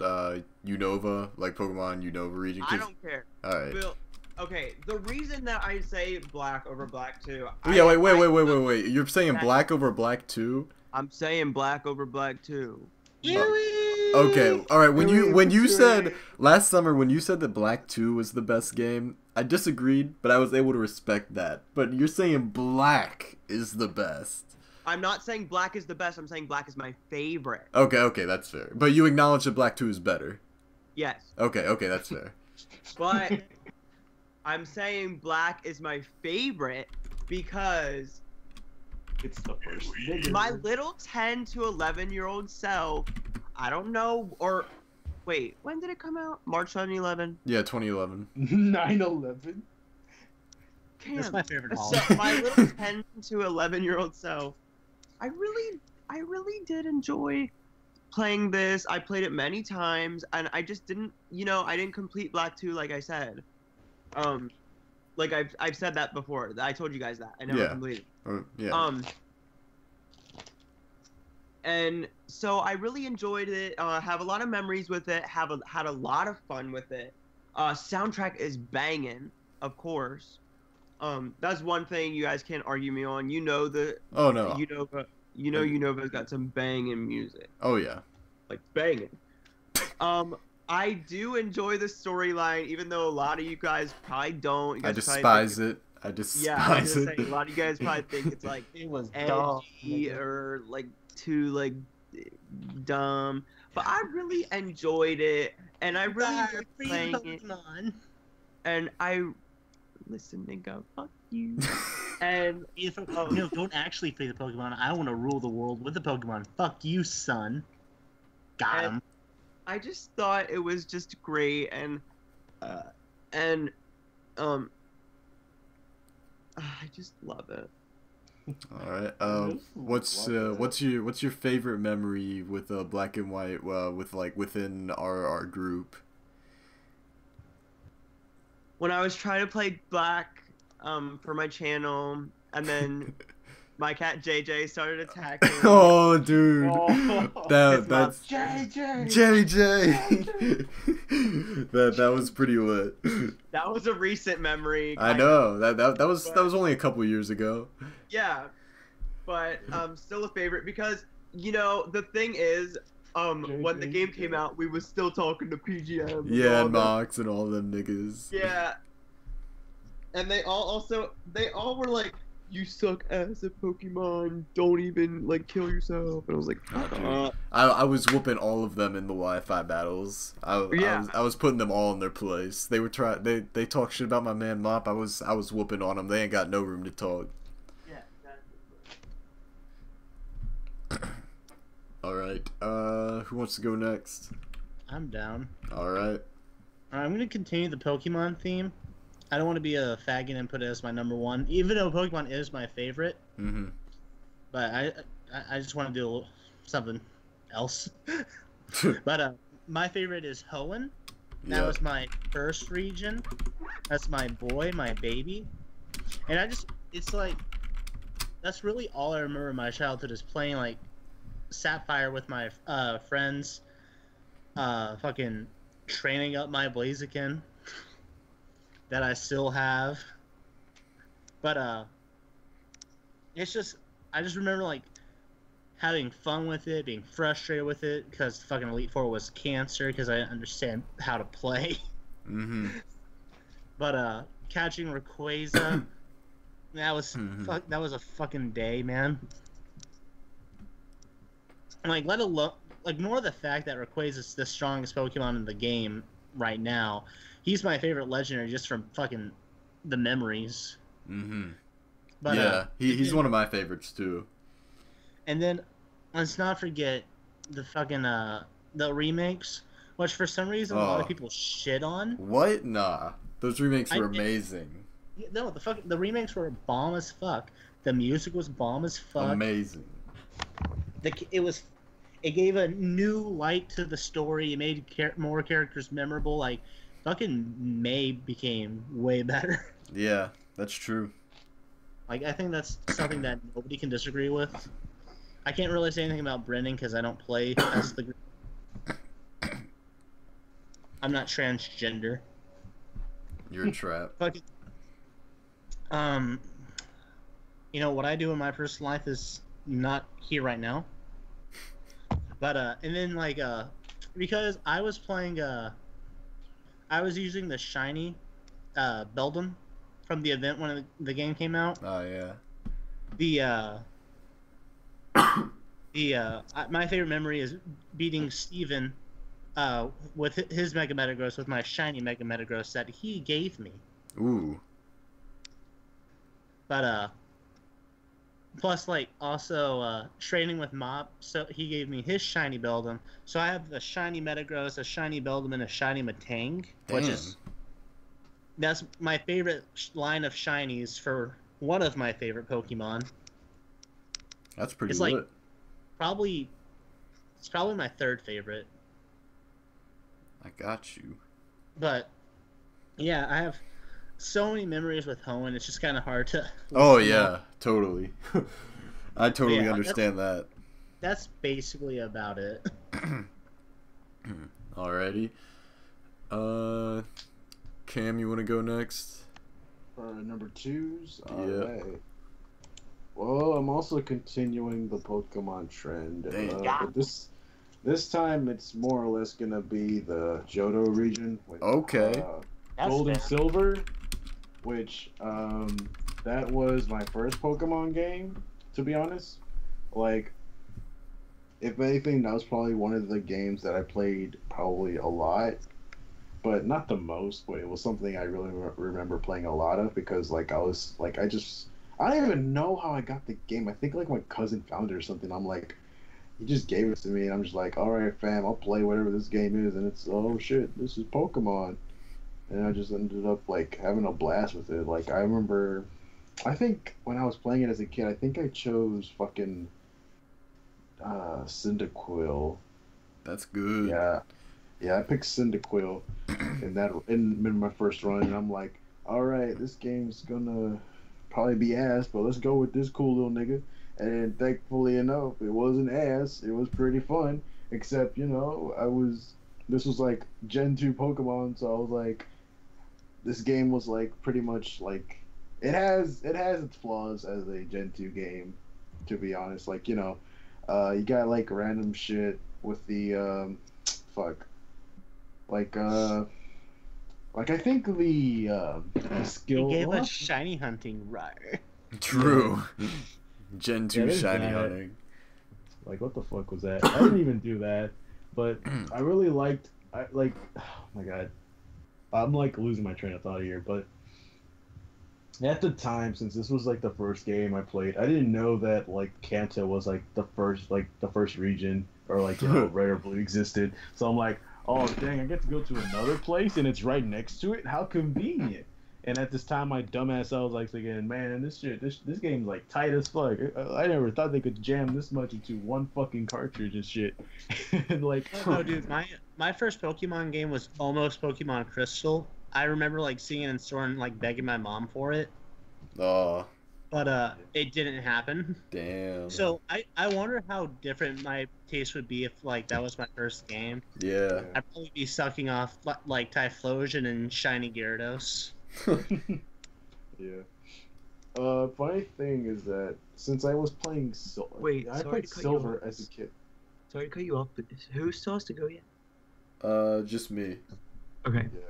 Unova, like Pokemon Unova region? I don't care. Alright. Okay, the reason that I say Black over Black 2... Yeah, wait. You're saying Black over Black 2? I'm saying Black over Black 2. Okay, alright, when you said, last summer, when you said that Black 2 was the best game, I disagreed, but I was able to respect that. But you're saying Black is the best. I'm not saying Black is the best, I'm saying Black is my favorite. Okay, that's fair. But you acknowledge that Black 2 is better. Yes. Okay, that's fair. But I'm saying Black is my favorite because It's the first my little 10 to 11-year-old self, I don't know, or wait, when did it come out? March 2011? Yeah, 2011. 9/11. That's my favorite So holiday. my little 10 to 11-year-old self, I really did enjoy playing this. I played it many times, and I just didn't, I didn't complete Black 2 like I said. Like I've said that before. I told you guys that. I never completed. Yeah. And so I really enjoyed it. Have a lot of memories with it. Had a lot of fun with it. Soundtrack is banging, of course. That's one thing you guys can't argue me on. Oh no. Unova's got some banging music. Oh yeah. Like banging. I do enjoy the storyline, even though a lot of you guys probably don't. I despise it. Yeah, I was gonna say, a lot of you guys probably think it's like It was edgy dumb. or like too like dumb, but I really enjoyed it, and I really enjoyed playing it. And listen, nigga, fuck you. And No, don't actually play the Pokemon. I want to rule the world with the Pokemon. Fuck you, son. Got him. I just thought it was just great, and I just love it. All right. What's your favorite memory with Black and White? With like within our group. When I was trying to play Black, for my channel, and then my cat JJ started attacking. Oh, dude, that's JJ. that was pretty lit. That was a recent memory. I know that was only a couple years ago. Yeah, but still a favorite because the thing is, when the game came out, we was still talking to PGM. Yeah, and Mox and all them niggas. Yeah, and they all were like, "You suck as a Pokemon. Don't even like kill yourself." And I was like, I was whooping all of them in the Wi-Fi battles. I was putting them all in their place. They were they talk shit about my man Mop. I was whooping on them. They ain't got no room to talk. Yeah. All right. Who wants to go next? I'm down. All right. I'm gonna continue the Pokemon theme. I don't want to be a faggot and put it as my number 1, even though Pokemon is my favorite. Mm-hmm. But I just want to do something else. But my favorite is Hoenn. That was my first region. That's my boy, my baby. And it's like, that's really all I remember in my childhood is playing like Sapphire with my friends, fucking training up my Blaziken that I still have. But it's just, I just remember like having fun with it, being frustrated with it because fucking Elite Four was cancer because I didn't understand how to play. Mm-hmm. But catching Rayquaza, that was that was a fucking day, man. Like, let alone, like, more the fact that Rayquaza is the strongest Pokemon in the game right now. He's my favorite legendary just from fucking the memories. Mm-hmm. But, yeah, he's one of my favorites too. And then let's not forget the fucking the remakes, which for some reason a lot of people shit on. What? Nah, those remakes were amazing. No, the remakes were bomb as fuck. The music was bomb as fuck. Amazing. It gave a new light to the story. It made more characters memorable. Like, fucking May became way better. Yeah, That's true. Like, I think that's something that nobody can disagree with. I can't really say anything about Brennan because I don't play as the. I'm not transgender. You're a trap. Fucking. You know what I do in my personal life is not here right now. But and then like because I was playing I was using the shiny Beldum from the event when the game came out. Oh yeah. My favorite memory is beating Steven with his Mega Metagross with my shiny Mega Metagross that he gave me. Ooh. But plus like also training with Mop, so he gave me his shiny Beldum. So I have a shiny Metagross, a shiny Beldum, and a shiny Matang, which is that's my favorite line of shinies for one of my favorite Pokemon. That's pretty It's lit. like it's probably my third favorite. I got you. But yeah, I have so many memories with Hoenn. It's just kind of hard to. Oh yeah, totally. I totally Yeah, understand that. That's basically about it. Alrighty. Cam, you want to go next? For number 2s? Yeah. Alright. Well, I'm also continuing the Pokemon trend. But this time it's more or less gonna be the Johto region. With, Okay. Gold and Silver. which that was my first Pokemon game, to be honest. Like, if anything, that was probably one of the games that I played probably a lot, but not the most. But it was something I really remember playing a lot of because, like, I don't even know how I got the game. I think like my cousin found it or something. I'm like, he just gave it to me, and I'm just like, all right, fam, I'll play whatever this game is, and it's oh shit, this is Pokemon. And I just ended up like having a blast with it. Like I remember, I think when I was playing it as a kid, I think I chose fucking Cyndaquil. That's good. Yeah, I picked Cyndaquil in my first run, and I'm like, all right, this game's gonna probably be ass, but let's go with this cool little nigga. And thankfully enough, it wasn't ass. It was pretty fun, except this was like Gen 2 Pokemon, so I was like, this game was like pretty much like it has its flaws as a Gen 2 game, to be honest. Like, you got like random shit with the I think the skill. He gave us shiny hunting right. True. Gen 2 Yeah, there's shiny that. hunting. Like, what the fuck was that? I didn't even do that, but I really liked. Oh my god, I'm like losing my train of thought here. But at the time, since this was like the first game I played, I didn't know that like Kanto was like the first region, or like red or blue existed. So I'm like, oh dang, I get to go to another place and it's right next to it. How convenient! And at this time, my dumbass, I was like thinking, man, this game's like tight as fuck. I never thought they could jam this much into one fucking cartridge and shit. And like, No, dude, my first Pokemon game was almost Pokemon Crystal. I remember like seeing it in store and like begging my mom for it, Oh, but it didn't happen. damn. So I wonder how different my taste would be if like that was my first game. Yeah. I'd probably be sucking off like Typhlosion and shiny Gyarados. Yeah. Funny thing is that since I was playing Wait, I sorry played to cut you Silver off. as a kid. Sorry to cut you off, but who's supposed to go yet? Just me. Okay. Yeah.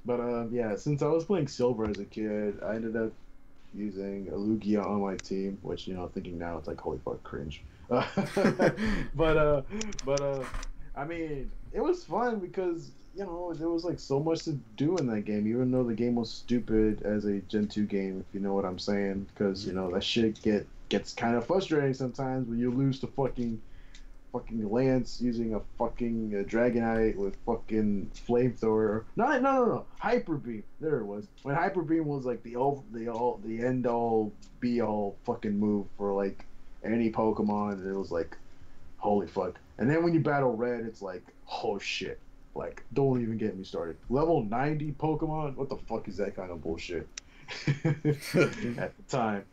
But yeah, since I was playing Silver as a kid, I ended up using a Lugia on my team, which thinking now it's like holy fuck cringe. But I mean, it was fun because there was like so much to do in that game, even though the game was stupid as a Gen 2 game, if you know what I'm saying. Because that shit gets kind of frustrating sometimes when you lose to fucking Lance using a fucking Dragonite with fucking flamethrower. No, Hyper Beam. There it was. When Hyper Beam was like the end all be all fucking move for like any Pokemon, it was like holy fuck. And then when you battle Red, it's like oh shit. Like, don't even get me started. Level 90 Pokemon? What the fuck is that kind of bullshit? at the time.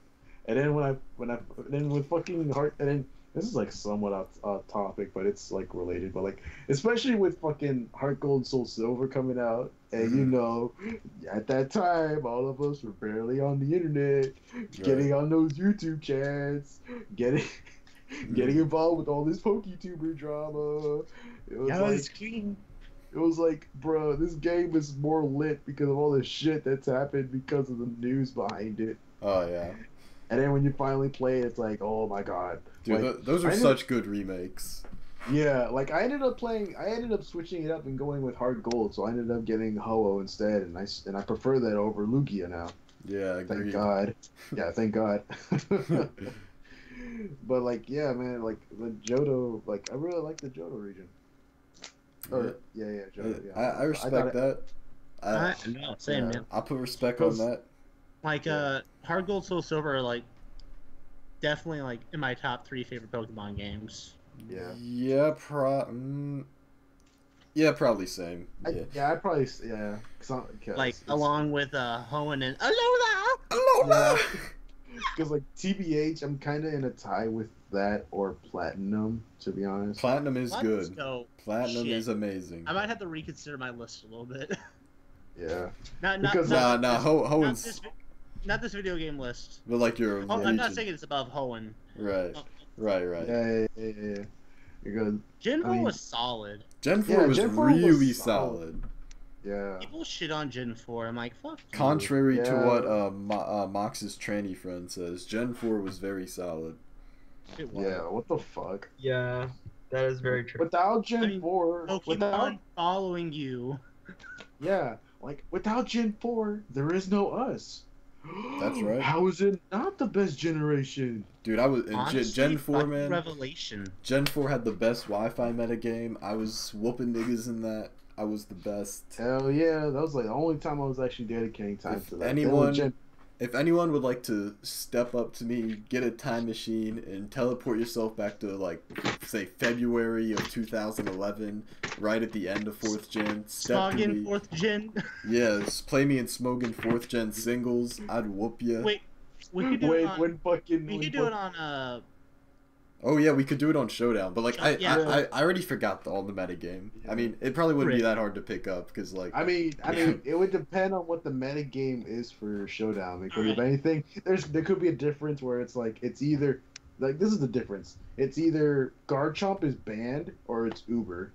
And then then with fucking Heart, and then this is like somewhat off topic, but it's like related. But like especially with fucking Heart Gold, Soul Silver coming out, and you know, at that time, all of us were barely on the internet, getting on those YouTube chats, getting involved with all this PokeTuber drama. It was it was like, bro, this game is more lit because of all the shit that's happened because of the news behind it. Oh yeah. And then when you finally play it, it's like, oh my god. Dude, like, those are such good remakes. Yeah, like I ended up switching it up and going with Hard Gold, so I ended up getting Ho-Oh instead, and I prefer that over Lugia now. Yeah, agreed. Thank God. Yeah, thank God. But like, yeah, man, like the Johto, like I really like the Johto region. Or, yeah, Johto. Yeah. I respect that. No, same, man. I put respect on that. Like, Hard Gold, Soul Silver are, like, definitely, like, in my top 3 favorite Pokemon games. Yeah. Yeah, probably same. I'd probably, yeah. Like, along with, Hoenn and Alola! Alola! Because, like, TBH, I'm kind of in a tie with that or Platinum, to be honest. Platinum is Platinum's good. dope. Platinum is amazing. I might have to reconsider my list a little bit. Yeah. Hoenn's... Not this video game list. But like your I'm not saying it's above Hoenn. Right. Yeah. You're good. Gen 4 was solid. Gen 4 was really solid. Yeah. People shit on Gen 4. I'm like, fuck. Contrary to what Mox's tranny friend says, Gen 4 was very solid. It was. Yeah, what the fuck? Yeah, that is very true. Without Gen 4... Pokemon following you. Yeah, like, without Gen 4, there is no us. That's right. How is it not the best generation? Dude, I was Honestly, Gen 4, man. Revelation. Gen 4 had the best Wi-Fi metagame. I was whooping niggas in that. I was the best. Hell yeah, that was like the only time I was actually dedicating time to that. If anyone would like to step up to me, get a time machine, and teleport yourself back to, like, say, February of 2011, right at the end of 4th Gen. Smoggin 4th Gen. Yes, play me in Smoggin 4th Gen singles. I'd whoop ya. Wait, we could do it on... Oh yeah, we could do it on Showdown, but like I already forgot all the metagame. Yeah. I mean, it probably wouldn't be that hard to pick up because like. I mean, it would depend on what the metagame is for Showdown. Because if anything, there could be a difference where it's like it's either like this is the difference. It's either Garchomp is banned or it's Uber.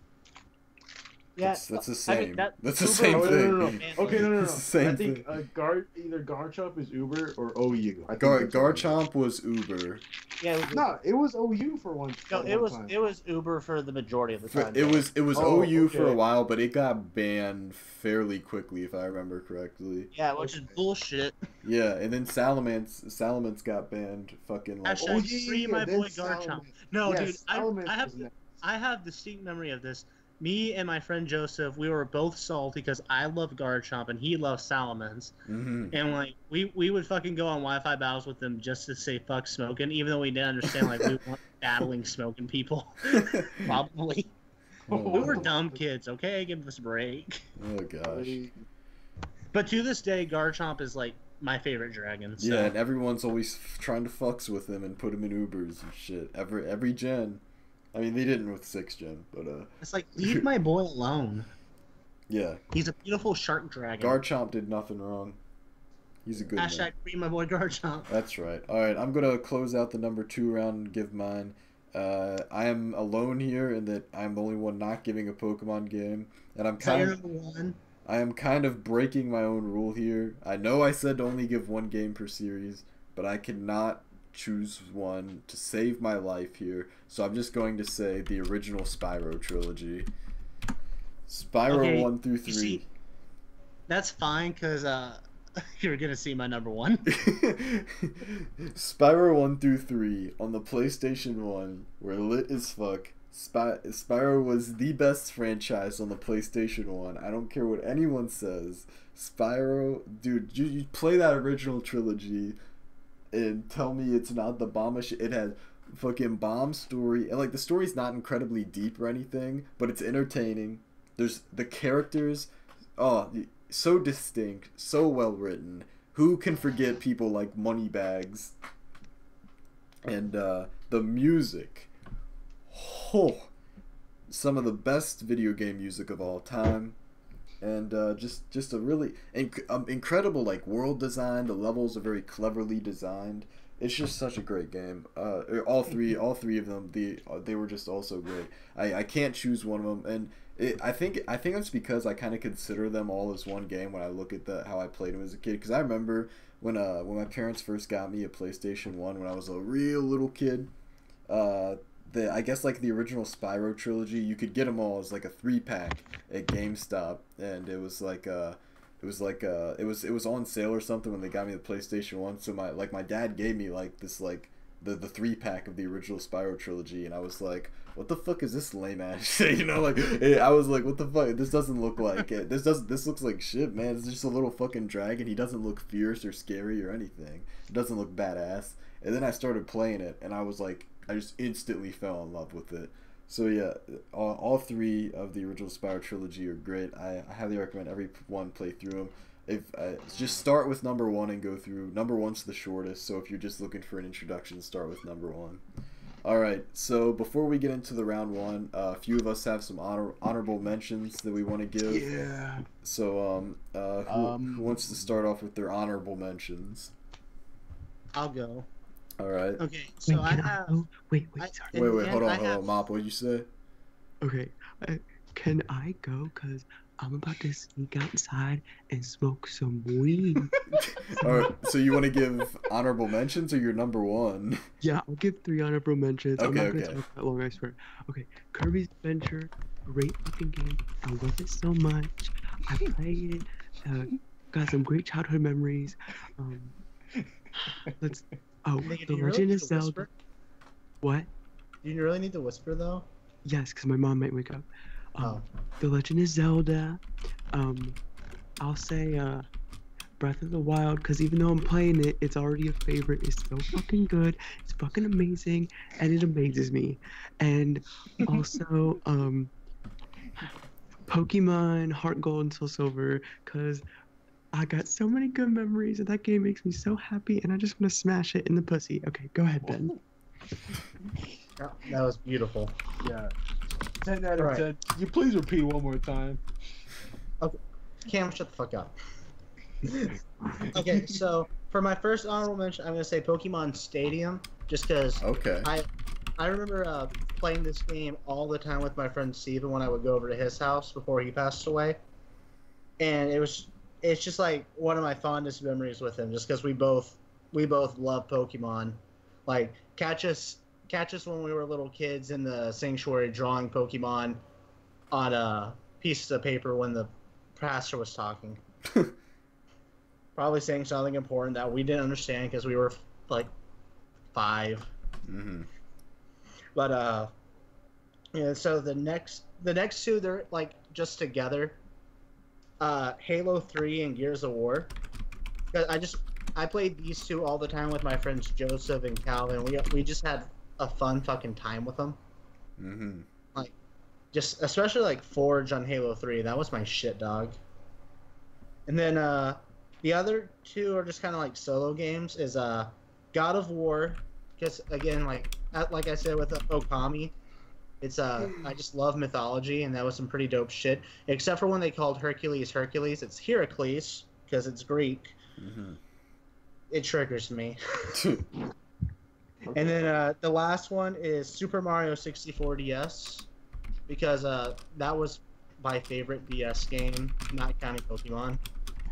Yeah, that's the same. That's the Uber, same thing. No. Okay, no. It's the same I think thing. either Garchomp is Uber or OU. Garchomp was Uber. Yeah, it was OU for one. No, it was Uber for the majority of the time. It was OU for a while, but it got banned fairly quickly, if I remember correctly. Yeah, which is bullshit. Yeah, and then Salamence got banned. Fucking like. Free my boy Garchomp. No, dude, I have distinct memory of this. Me and my friend Joseph, we were both salty because I love Garchomp and he loves Salamence. Mm-hmm. And like we would fucking go on Wi-Fi battles with them just to say fuck smoking, even though we didn't understand like we weren't battling smoking people. Probably. We were dumb kids, okay? Give us a break. Oh gosh. But to this day, Garchomp is like my favorite dragon. So. Yeah, and everyone's always trying to fucks with him and put him in Ubers and shit. Every gen. I mean, they didn't with 6th Gen, but it's like, leave my boy alone. Yeah. He's a beautiful shark dragon. Garchomp did nothing wrong. He's a good man. Free my boy Garchomp. That's right. Alright, I'm gonna close out the number 2 round and give mine. I am alone here in that I'm the only one not giving a Pokemon game. And I am kind of breaking my own rule here. I know I said to only give one game per series, but I cannot choose one to save my life here, so I'm just going to say the original Spyro trilogy. Spyro 1 through 3. See, that's fine because you're gonna see my number 1. Spyro 1 through 3 on the PlayStation 1 were lit as fuck. Spyro was the best franchise on the PlayStation 1. I don't care what anyone says. Spyro, dude, you play that original trilogy and tell me it's not the bomb shit. It has fucking bomb story, and like the story's not incredibly deep or anything, but it's entertaining. There's the characters, so distinct, so well written. who can forget people like Moneybags? And the music. Oh, some of the best video game music of all time. And just a really incredible like world design. The levels are very cleverly designed. It's just such a great game. All three of them, they were just also great. I can't choose one of them, and I think it's because I kind of consider them all as one game when I look at how I played them as a kid. Because I remember when my parents first got me a PlayStation 1 when I was a real little kid. I guess like the original Spyro trilogy, you could get them all as like a 3-pack at GameStop, and it was on sale or something when they got me the PlayStation 1. So my dad gave me like this like the 3-pack of the original Spyro trilogy, and I was like, what the fuck is this lame ass shit? You know, like I was like, what the fuck? This doesn't look like it. This looks like shit, man. It's just a little fucking dragon. He doesn't look fierce or scary or anything. It doesn't look badass. And then I started playing it, and I was like, I just instantly fell in love with it. So yeah, all three of the original Spyro trilogy are great. I highly recommend everyone play through them. Just start with number 1 and go through. Number 1's the shortest, so if you're just looking for an introduction, start with number 1. All right, so before we get into the round 1, a few of us have some honorable mentions that we want to give. Yeah. So who wants to start off with their honorable mentions? I'll go. All right. Okay, so I have. Wait, sorry. Wait, hold on, Mop. What'd you say? Okay, can I go? Cause I'm about to sneak outside and smoke some weed. All right. So you want to give honorable mentions or your number 1? Yeah, I'll give 3 honorable mentions. I'm Okay, not gonna talk that long, I swear. Okay, Kirby's Adventure, great fucking game. I love it so much. I played it. Got some great childhood memories. The Legend of Zelda. What? Do you really need to whisper though? Yes, because my mom might wake up. The Legend of Zelda. I'll say Breath of the Wild, because even though I'm playing it, it's already a favorite. It's so fucking good. It's fucking amazing, and it amazes me. And also Pokemon Heart Gold and Soul Silver, because I got so many good memories, and that game makes me so happy, and I just want to smash it in the pussy. Okay, go ahead, Ben. That was beautiful. Yeah. 10 out of 10. You please repeat one more time. Okay. Cam, shut the fuck up. Okay, so for my first honorable mention, I'm going to say Pokemon Stadium, just because I remember playing this game all the time with my friend Steven when I would go over to his house before he passed away. And it's just like one of my fondest memories with him, just because we both love Pokemon. Like catch us when we were little kids in the sanctuary drawing Pokemon on pieces of paper when the pastor was talking. Probably saying something important that we didn't understand because we were like 5. Mm-hmm. But yeah. So the next 2, they're like just together. Halo 3 and Gears of War. I played these 2 all the time with my friends Joseph and Calvin. We just had a fun fucking time with them. Mm-hmm. Like, just especially like Forge on Halo 3. That was my shit, dog. And then the other 2 are just kind of like solo games. Is God of War, because again, like I said with Okami. It's I just love mythology, and that was some pretty dope shit. Except for when they called Hercules, it's Heracles because it's Greek. Mm-hmm. It triggers me. And then the last one is Super Mario 64 DS, because that was my favorite DS game, not counting Pokemon.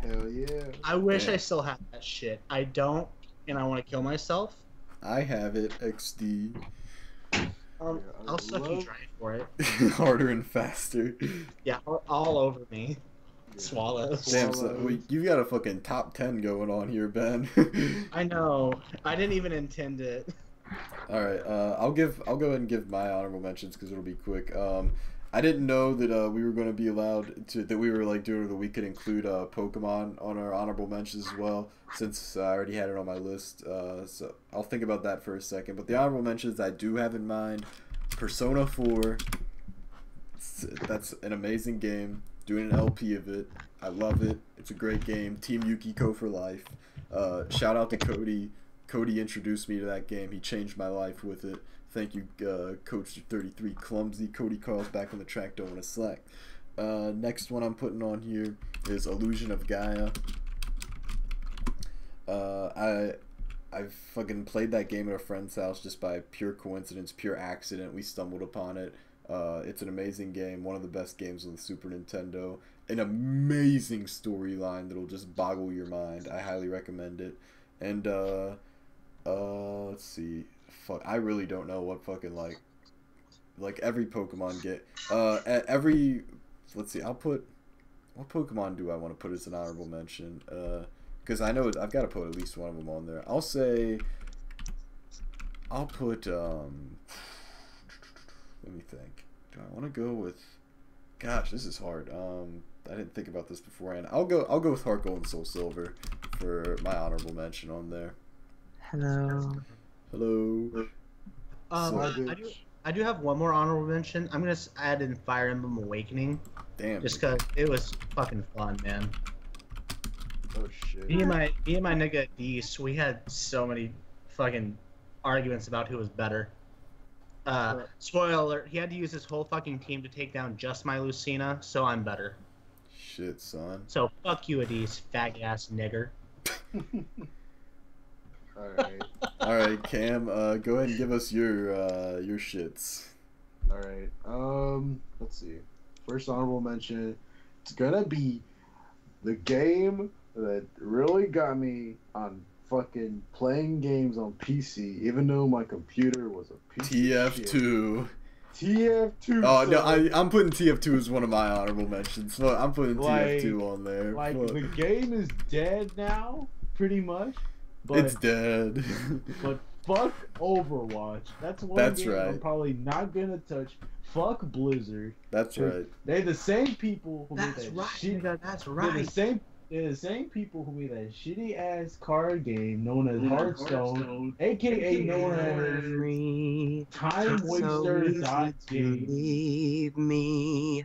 Hell yeah. I wish I still had that shit. I don't, and I want to kill myself. I have it, XD. I'll suck you dry for it. Harder and faster. Yeah, all over me. Swallows. Damn, so you got a fucking top 10 going on here, Ben. I know. I didn't even intend it. All right, I'll go ahead and give my honorable mentions because it'll be quick. I didn't know that we were going to be allowed to, that we were like doing that we could include Pokemon on our honorable mentions as well, since I already had it on my list. So I'll think about that for a second. But the honorable mentions I do have in mind: Persona 4. That's an amazing game. Doing an LP of it. I love it. It's a great game. Team Yukiko for life. Shout out to Cody. Cody introduced me to that game. He changed my life with it. Thank you, Coach 33 Clumsy. Cody Carl's back on the track. Don't want to slack. Next one I'm putting on here is Illusion of Gaia. I fucking played that game at a friend's house just by pure coincidence, pure accident. We stumbled upon it. It's an amazing game, one of the best games on the Super Nintendo. An amazing storyline that'll just boggle your mind. I highly recommend it. And let's see. Fuck, I really don't know what fucking like every Pokemon get. At every, let's see. I'll put, what Pokemon do I want to put as an honorable mention? Because I know I've got to put at least one of them on there. I'll say, I'll put, let me think. Do I want to go with, gosh, this is hard. I didn't think about this beforehand. I'll go with Heart Gold and Soul Silver for my honorable mention on there. Hello. Hello. I do have one more honorable mention. I'm gonna add in Fire Emblem Awakening. Damn. Just cause it was fucking fun, man. Oh shit. Me and my nigga Dees, we had so many fucking arguments about who was better. Spoiler alert, he had to use his whole fucking team to take down just my Lucina, so I'm better. Shit, son. So fuck you, Adis, fag ass nigger. Alright. Alright, Cam, go ahead and give us your shits. Alright. Let's see. First honorable mention. It's gonna be the game that really got me on fucking playing games on PC, even though my computer was a piece of shit. TF2. TF2. Oh no, I'm putting TF2 as one of my honorable mentions. Look, I'm putting TF2 on there. Like Look. the game is dead now, pretty much. But, It's dead. But fuck Overwatch. That's one game right. I'm probably not gonna touch. Fuck Blizzard. That's right. They're the same people who made That's that right, shit. nigga, that's They're right. the same people who made that shitty ass card game known as Hearthstone, aka known as Time Waster dot game. Leave me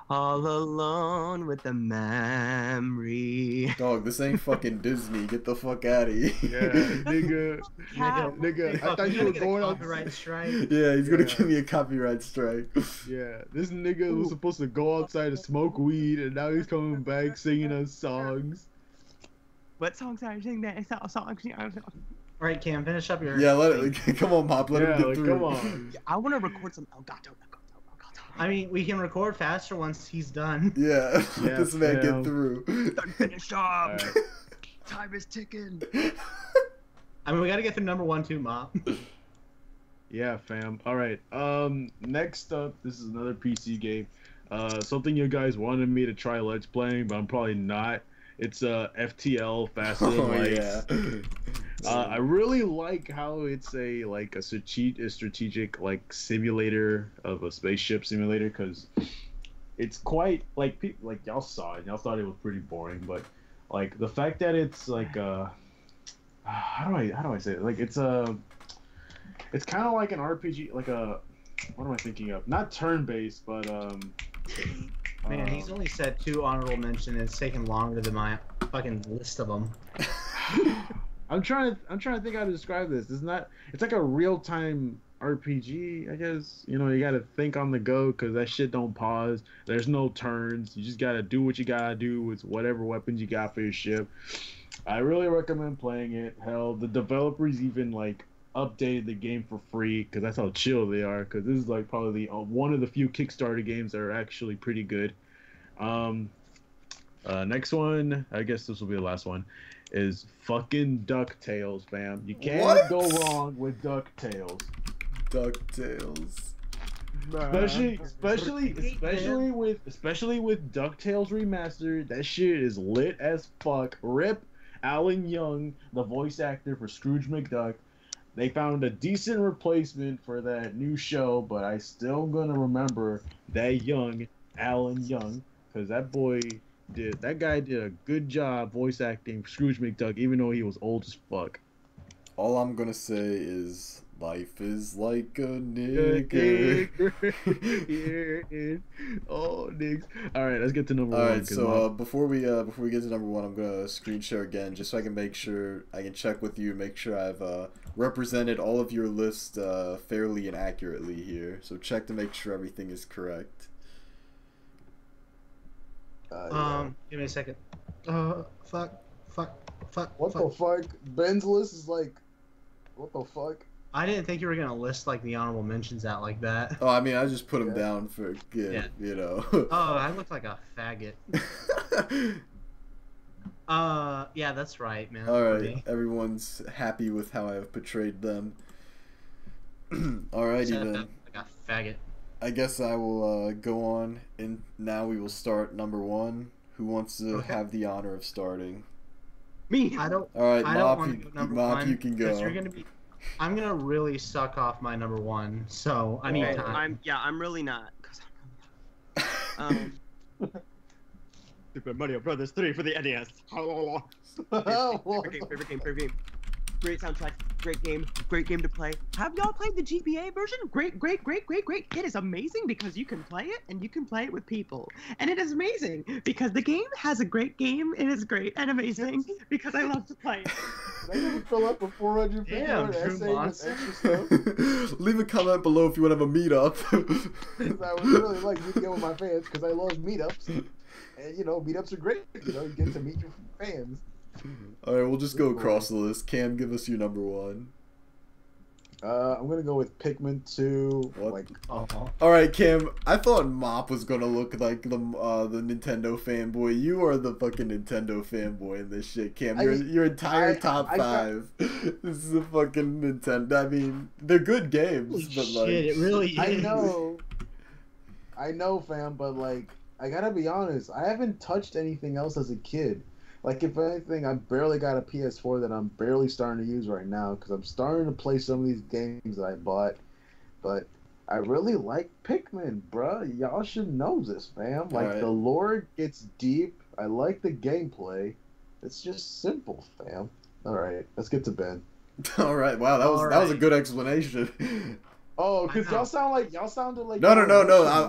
all alone with the memory. Dog, this ain't fucking Disney. Get the fuck out of here. Yeah, nigga, I thought you were going on. Copyright strike. Yeah, he's gonna give me a copyright strike. Yeah, this nigga was supposed to go outside to smoke weed, and now he's coming back singing us songs. What songs are you singing? That it's not songs. Alright, Cam, finish up your. Yeah, come on, Mop, let him get through. Come on. I want to record some Elgato. I mean, we can record faster once he's done. Yeah, let Yeah, this man fam. get through. Finish up. Alright. Time is ticking. I mean, we gotta get through number 1 too, Mop. Yeah, fam. Alright, next up, this is another PC game. Something you guys wanted me to try Let's Playing, but I'm probably not. It's FTL, Faster Than Light. Yeah. I really like how it's a strategic like simulator of a spaceship simulator, because it's quite like y'all saw it, y'all thought it was pretty boring, but like the fact that it's like how do I say it, like it's kind of like an RPG, like a, what am I thinking of, not turn-based, but Man, he's only said 2 honorable mentions, and it's taken longer than my fucking list of them. I'm trying to think how to describe this. It's like a real-time RPG, I guess. You know, you gotta think on the go, because that shit don't pause. There's no turns. You just gotta do what you gotta do with whatever weapons you got for your ship. I really recommend playing it. Hell, the developers even like updated the game for free, because that's how chill they are, because this is like probably one of the few Kickstarter games that are actually pretty good. Next one, I guess this will be the last one, is fucking DuckTales, fam. You can't go wrong with DuckTales. DuckTales. Especially with DuckTales Remastered, that shit is lit as fuck. Rip Alan Young, the voice actor for Scrooge McDuck. They found a decent replacement for that new show, but I still gonna remember that young Alan Young, because that guy did a good job voice acting Scrooge McDuck, even though he was old as fuck. All I'm gonna say is Life is like a nigger. Oh, niggas. All right, let's get to number All one. right, so before we get to number one, I'm gonna screen share again just so I can make sure I can check with you, make sure I've represented all of your list fairly and accurately here. So check to make sure everything is correct. Give me a second. Fuck. What the fuck? Ben's list is like, what the fuck? I didn't think you were gonna list like the honorable mentions out like that. Oh, I mean, I just put them down for good, you know. Oh, I look like a faggot. Yeah, that's right, man. All right, everyone's happy with how I've portrayed them. Alrighty then. Like a faggot. I guess I will go on, and now we will start number one. Who wants to have the honor of starting? Me. I don't. All right, I don't want to go number Mop, one. you can go. You're gonna be. I'm gonna really suck off my number one, so I need time. I'm really not. Super Mario Brothers 3 for the NES. Favorite game. Great soundtrack, great game to play. Have y'all played the GBA version? Great. It is amazing because you can play it and you can play it with people. And it is amazing because the game has a great game. It is great and amazing because I love to play it. They gonna fill up a 400 essay with extra stuff. Leave a comment below if you want to have a meetup. I would really like meeting with my fans because I love meetups. And you know, meetups are great. You know, you get to meet your fans. Alright, we'll just go across the list. Cam, give us your number one. I'm gonna go with Pikmin 2. What? Like, Alright, Cam, I thought Mop was gonna look like the Nintendo fanboy. You are the fucking Nintendo fanboy in this shit, Cam. Your entire top five. This is a fucking Nintendo. I mean, they're good games, Holy but like, shit, it really is. I know, fam, but like, I gotta be honest. I haven't touched anything else as a kid. Like, if anything, I barely got a PS4 that I'm barely starting to use right now because I'm starting to play some of these games that I bought. But I really like Pikmin, bruh. Y'all should know this, fam. Like, the lore gets deep. I like the gameplay. It's just simple, fam. All right, let's get to Ben. All right, wow, that was a good explanation. Oh, because y'all sounded like no.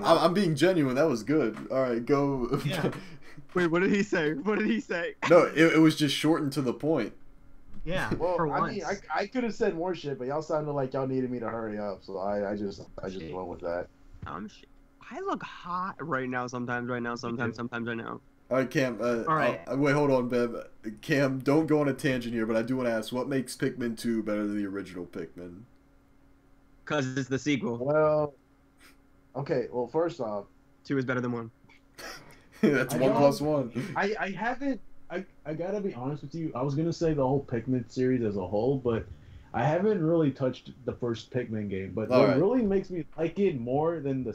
I'm being genuine. That was good. All right, go. Yeah. Wait, what did he say? No, it was just shortened to the point. Yeah. Well, for I once. mean, I could have said more shit, but y'all sounded like y'all needed me to hurry up, so I just went with that. I look hot right now. Sometimes right now. All right, Cam. All right. Wait, hold on, Bev. Cam, don't go on a tangent here, but I do want to ask, what makes Pikmin 2 better than the original Pikmin? Because it's the sequel. Well, okay. Well, first off, 2 is better than 1. That's 1 plus 1. I haven't. I gotta be honest with you. I was gonna say the whole Pikmin series as a whole, but I haven't really touched the first Pikmin game. But what really makes me like it more than the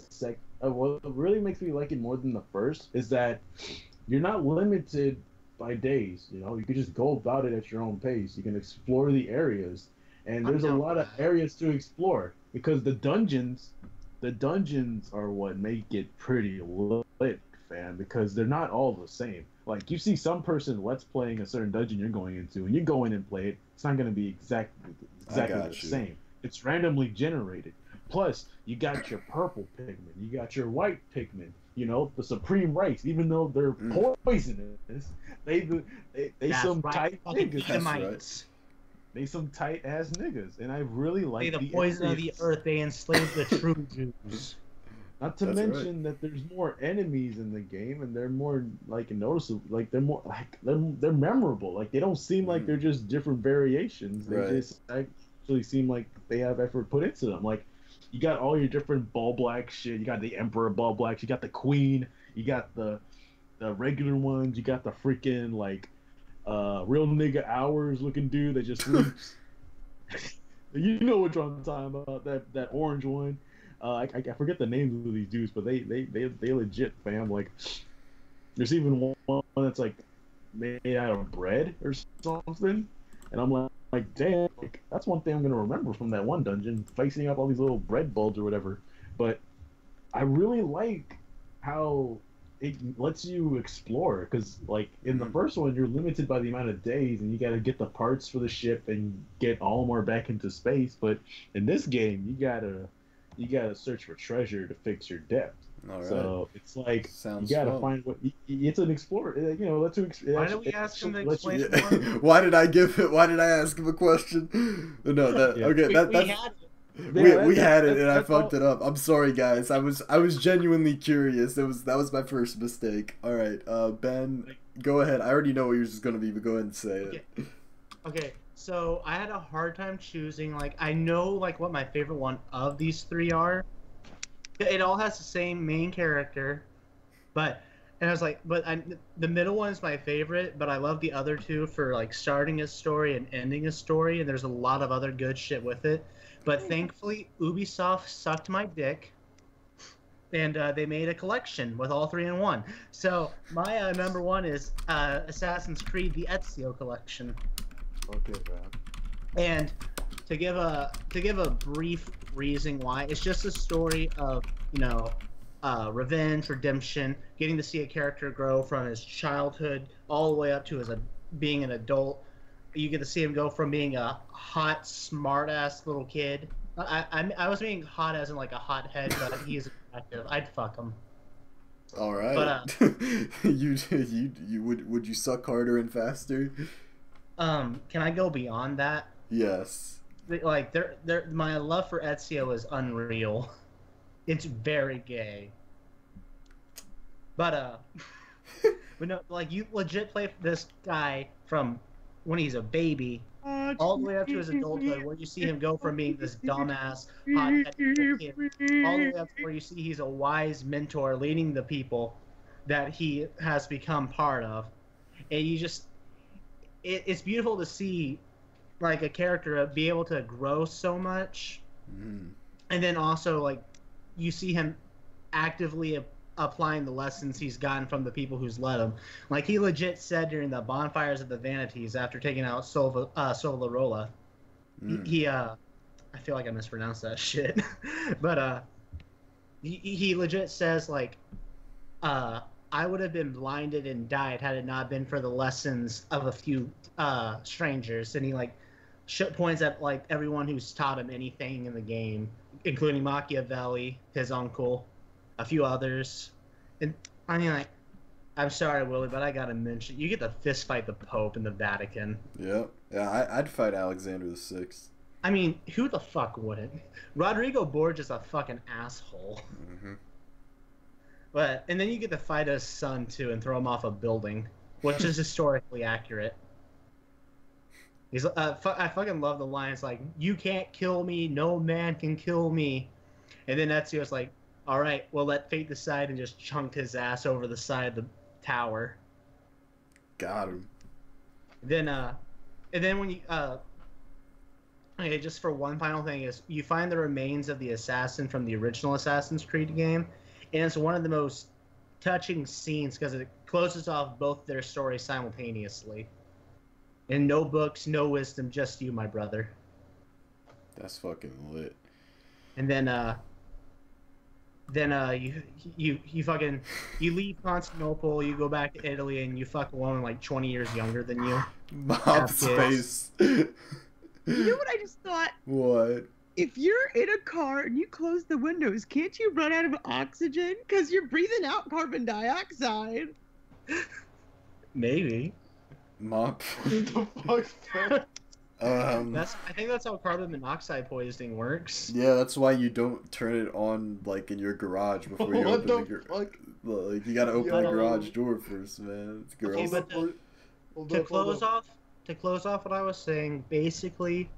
what really makes me like it more than the first is that you're not limited by days. You know, you can just go about it at your own pace. You can explore the areas, and there's a lot of areas to explore because the dungeons are what make it pretty lit, fam, because they're not all the same. Like, you see some person let's playing a certain dungeon you're going into, and you go in and play it, it's not going to be exactly the same. It's randomly generated. Plus, you got your purple Pikmin, you got your white Pikmin, you know, the supreme race, even though they're poisonous, they some tight niggas. They some tight ass niggas, and I really like the poison of the earth. They enslaved the true Jews. Not to mention that there's more enemies in the game, and they're more like noticeable. Like they're more like they're memorable. Like they don't seem like they're just different variations. They just actually seem like they have effort put into them. Like you got all your different ball black shit. You got the Emperor ball blacks. You got the Queen. You got the regular ones. You got the freaking like real nigga hours looking dude that just sleeps. You know what I'm talking about? That orange one. I forget the names of these dudes, but they legit, fam. Like, there's even one that's like made out of bread or something, and I'm like, damn, like, that's one thing I'm gonna remember from that one dungeon, facing up all these little bread bulbs or whatever. But I really like how it lets you explore, because like in the Mhm. first one you're limited by the amount of days and you got to get the parts for the ship and get Olimar back into space. But in this game you gotta search for treasure to fix your depth. All right. So it's like Sounds you gotta fun. find what it's an explorer. You know, let's Why don't we ask him to lets you- explain more? Why did I ask him a question? No, that Yeah. okay. We That's had it. we Yeah, had it and I that's fucked all- it up. I'm sorry, guys. I was genuinely curious. That was my first mistake. All right, Ben, go ahead. I already know what yours is gonna be, but go ahead and say it. Okay, so I had a hard time choosing. Like, I know like what my favorite one of these three are. It all has the same main character, and I was like, the middle one is my favorite, but I love the other two for like starting a story and ending a story, and there's a lot of other good shit with it. But thankfully, Ubisoft sucked my dick, and they made a collection with all three in one. So my number one is Assassin's Creed: The Ezio Collection. Okay, man. And to give a brief reason why, it's just a story of, you know, revenge, redemption, getting to see a character grow from his childhood all the way up to being an adult. You get to see him go from being a hot, smart-ass little kid. I was being hot as in like a hot head, but he is attractive. I'd fuck him. All right. But, you would you suck harder and faster? Can I go beyond that? Yes. Like, my love for Ezio is unreal. It's very gay. But no, like, you legit play this guy from when he's a baby all the way up to his adulthood, where you see him go from being this dumbass, hot-headed little kid, all the way up to where you see he's a wise mentor leading the people that he has become part of. And you just, it's beautiful to see, like, a character be able to grow so much. Mm. And then also, like, you see him actively applying the lessons he's gotten from the people who's led him. Like, he legit said during the bonfires of the Vanities, after taking out Solarola, he I feel like I mispronounced that shit, but he legit says, like, I would have been blinded and died had it not been for the lessons of a few strangers. And he, like, points at, like, everyone who's taught him anything in the game, including Machiavelli, his uncle, a few others. And I mean, like, I'm sorry, Willy, but I gotta mention, you get to fist fight the Pope in the Vatican. Yeah. I'd fight Alexander the Sixth. I mean, who the fuck wouldn't? Rodrigo Borgia's a fucking asshole. Mm-hmm. And then you get to fight his son too and throw him off a building, which is historically accurate. He's I fucking love the lines like, "You can't kill me, no man can kill me," and then Ezio's like, "All right, well, let fate decide," and just chunked his ass over the side of the tower. Got him. And then when you okay, just for one final thing, is you find the remains of the assassin from the original Assassin's Creed game, and it's one of the most touching scenes because it closes off both their stories simultaneously. And no books, no wisdom, just you, my brother. That's fucking lit. And then you fucking leave Constantinople, you go back to Italy, and you fuck a woman like 20 years younger than you. Mob's face. You know what I just thought? What? If you're in a car and you close the windows, can't you run out of oxygen? Because you're breathing out carbon dioxide. Maybe. Mob. the fuck's that? I think that's how carbon monoxide poisoning works. Yeah, that's why you don't turn it on like in your garage before you What open the the fuck? like you gotta open the Yo. garage door first, man. It's gross. Okay, but to close off what I was saying, basically,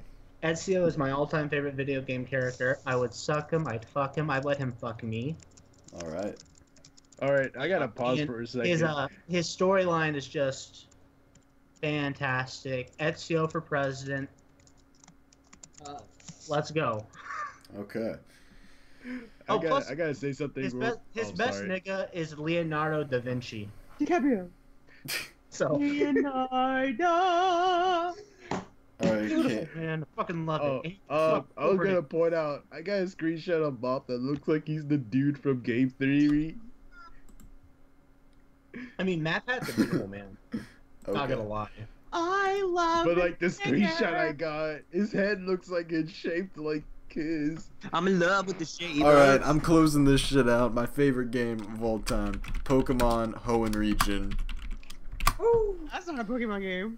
Ezio is my all-time favorite video game character. I would suck him, I'd fuck him, I'd let him fuck me. All right. All right, I gotta pause And for a second. his storyline is just fantastic. Ezio for president. Let's go. Okay. I plus, gotta say something. His real- best sorry. nigga is Leonardo da Vinci. DiCaprio. So Leonardo. All right. beautiful, Okay. man. I fucking love Oh, it. And he's I was so pretty. gonna point out. I got a screenshot of Bob that looks like he's the dude from Game Theory. I mean, Matt Pat's a beautiful man. Not Okay. gonna lie. I love. But like the it. screenshot I got, his head looks like it's shaped like his. I'm in love with the shade. Alright, I'm closing this shit out. My favorite game of all time. Pokemon Hoenn region. That's not a Pokemon game.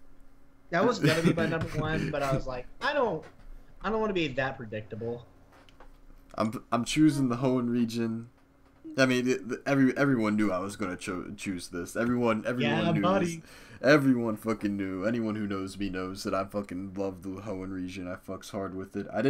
That was gonna be my number one, but I was like, I don't want to be that predictable. I'm choosing the Hoenn region. I mean, everyone knew I was gonna choose this. Everyone Yeah, knew buddy. this. Everyone fucking knew. Anyone who knows me knows that I fucking love the Hoenn region. I fucks hard with it. I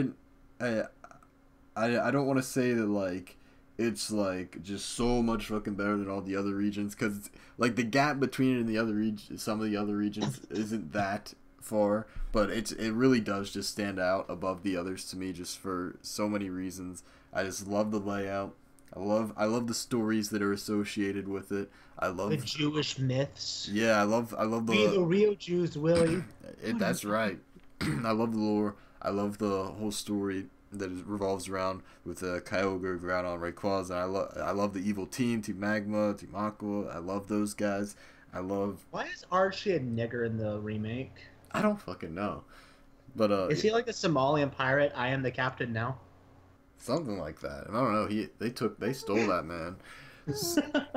don't want to say that like it's like just so much fucking better than all the other regions, because like the gap between it and the other some of the other regions isn't that far, but it really does just stand out above the others to me, just for so many reasons. I just love the layout. I love the stories that are associated with it. I love The Jewish myths. Yeah, I love Be the the real Jews, Willy. that's right. I love the lore. I love the whole story that it revolves around with Kyogre, Groudon, Rayquaza. I love the evil team, Team Magma, Team Aqua. I love those guys. I love. Why is Archie a nigger in the remake? I don't fucking know, but Is he like the Somalian pirate? I am the captain now. something like that. And I don't know. They stole that, man.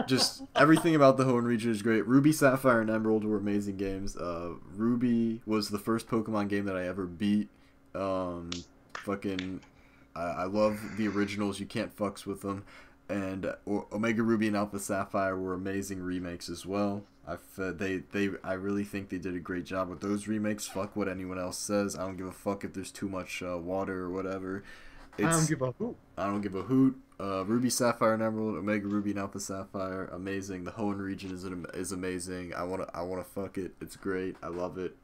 Just everything about the Hoenn region is great. Ruby, Sapphire, and Emerald were amazing games. Ruby was the first Pokemon game that I ever beat. Fucking, I love the originals. You can't fucks with them. And Omega Ruby and Alpha Sapphire were amazing remakes as well. I really think they did a great job with those remakes. Fuck what anyone else says. I don't give a fuck if there's too much water or whatever. I don't give a hoot. I don't give a hoot. Ruby, Sapphire, and Emerald, Omega Ruby, and Alpha Sapphire, amazing. The Hoenn region is amazing. I wanna fuck it. It's great. I love it.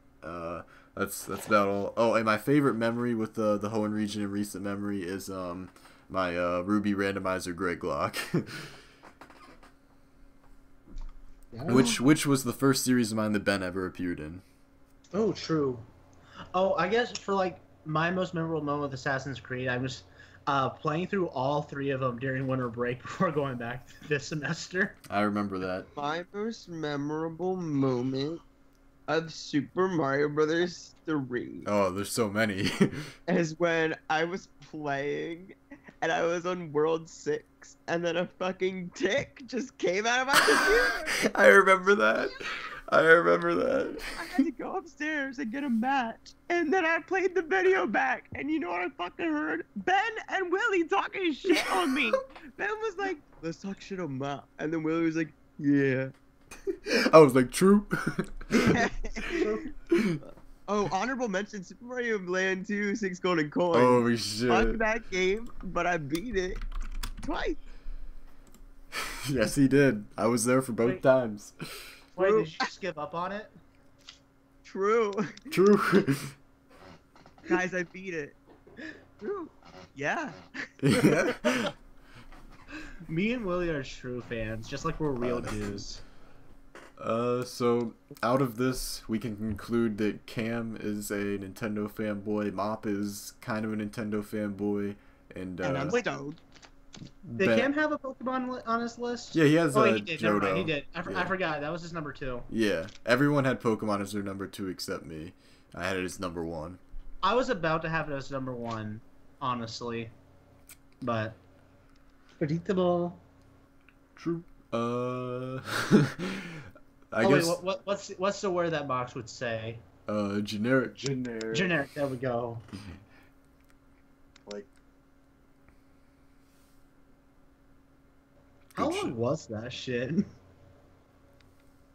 That's about all. Oh, and my favorite memory with the Hoenn region in recent memory is my Ruby randomizer Greyglock, which was the first series of mine that Ben ever appeared in. Oh, true. Oh, I guess for like my most memorable moment with Assassin's Creed, I was playing through all three of them during winter break before going back this semester. I remember that. My most memorable moment of Super Mario Brothers 3 Oh, there's so many. is when I was playing and I was on World 6 and then a fucking tick just came out of my computer. I remember that. I had to go upstairs and get a match, and then I played the video back, and you know what I fucking heard? Ben and Willy talking shit on me. Ben was like, let's talk shit on Matt, and then Willy was like, yeah. I was like, true. Oh, honorable mention, Super Mario Land 2, 6 golden coins. Holy shit. Fuck that game, but I beat it twice. Yes, he did. I was there for both Wait. times. Wait, did you just give up on it? True. True. Guys, I beat it. True. Yeah. Yeah. Me and Willy are true fans, just like we're real Jews. So out of this, we can conclude that Cam is a Nintendo fanboy, Mop is kind of a Nintendo fanboy, and I'm stoned. Did Ben- Cam have a Pokemon on his list? Yeah, he has Oh, a he did. Never mind, he Johto. did. I Yeah. forgot. That was his number 2. Yeah, everyone had Pokemon as their number 2 except me. I had it as number 1. I was about to have it as number 1, honestly, but predictable. True. I Oh guess wait, what's the word that box would say? generic. Generic. There we go. Like, How Good long shit. was that shit?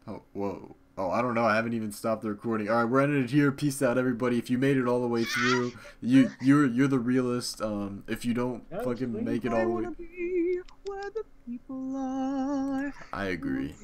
Oh, whoa. Oh, I don't know. I haven't even stopped the recording. All right, we're ending it here. Peace out, everybody. If you made it all the way through, you're the realist. If you don't fucking make it all the way, Where the people are. I agree.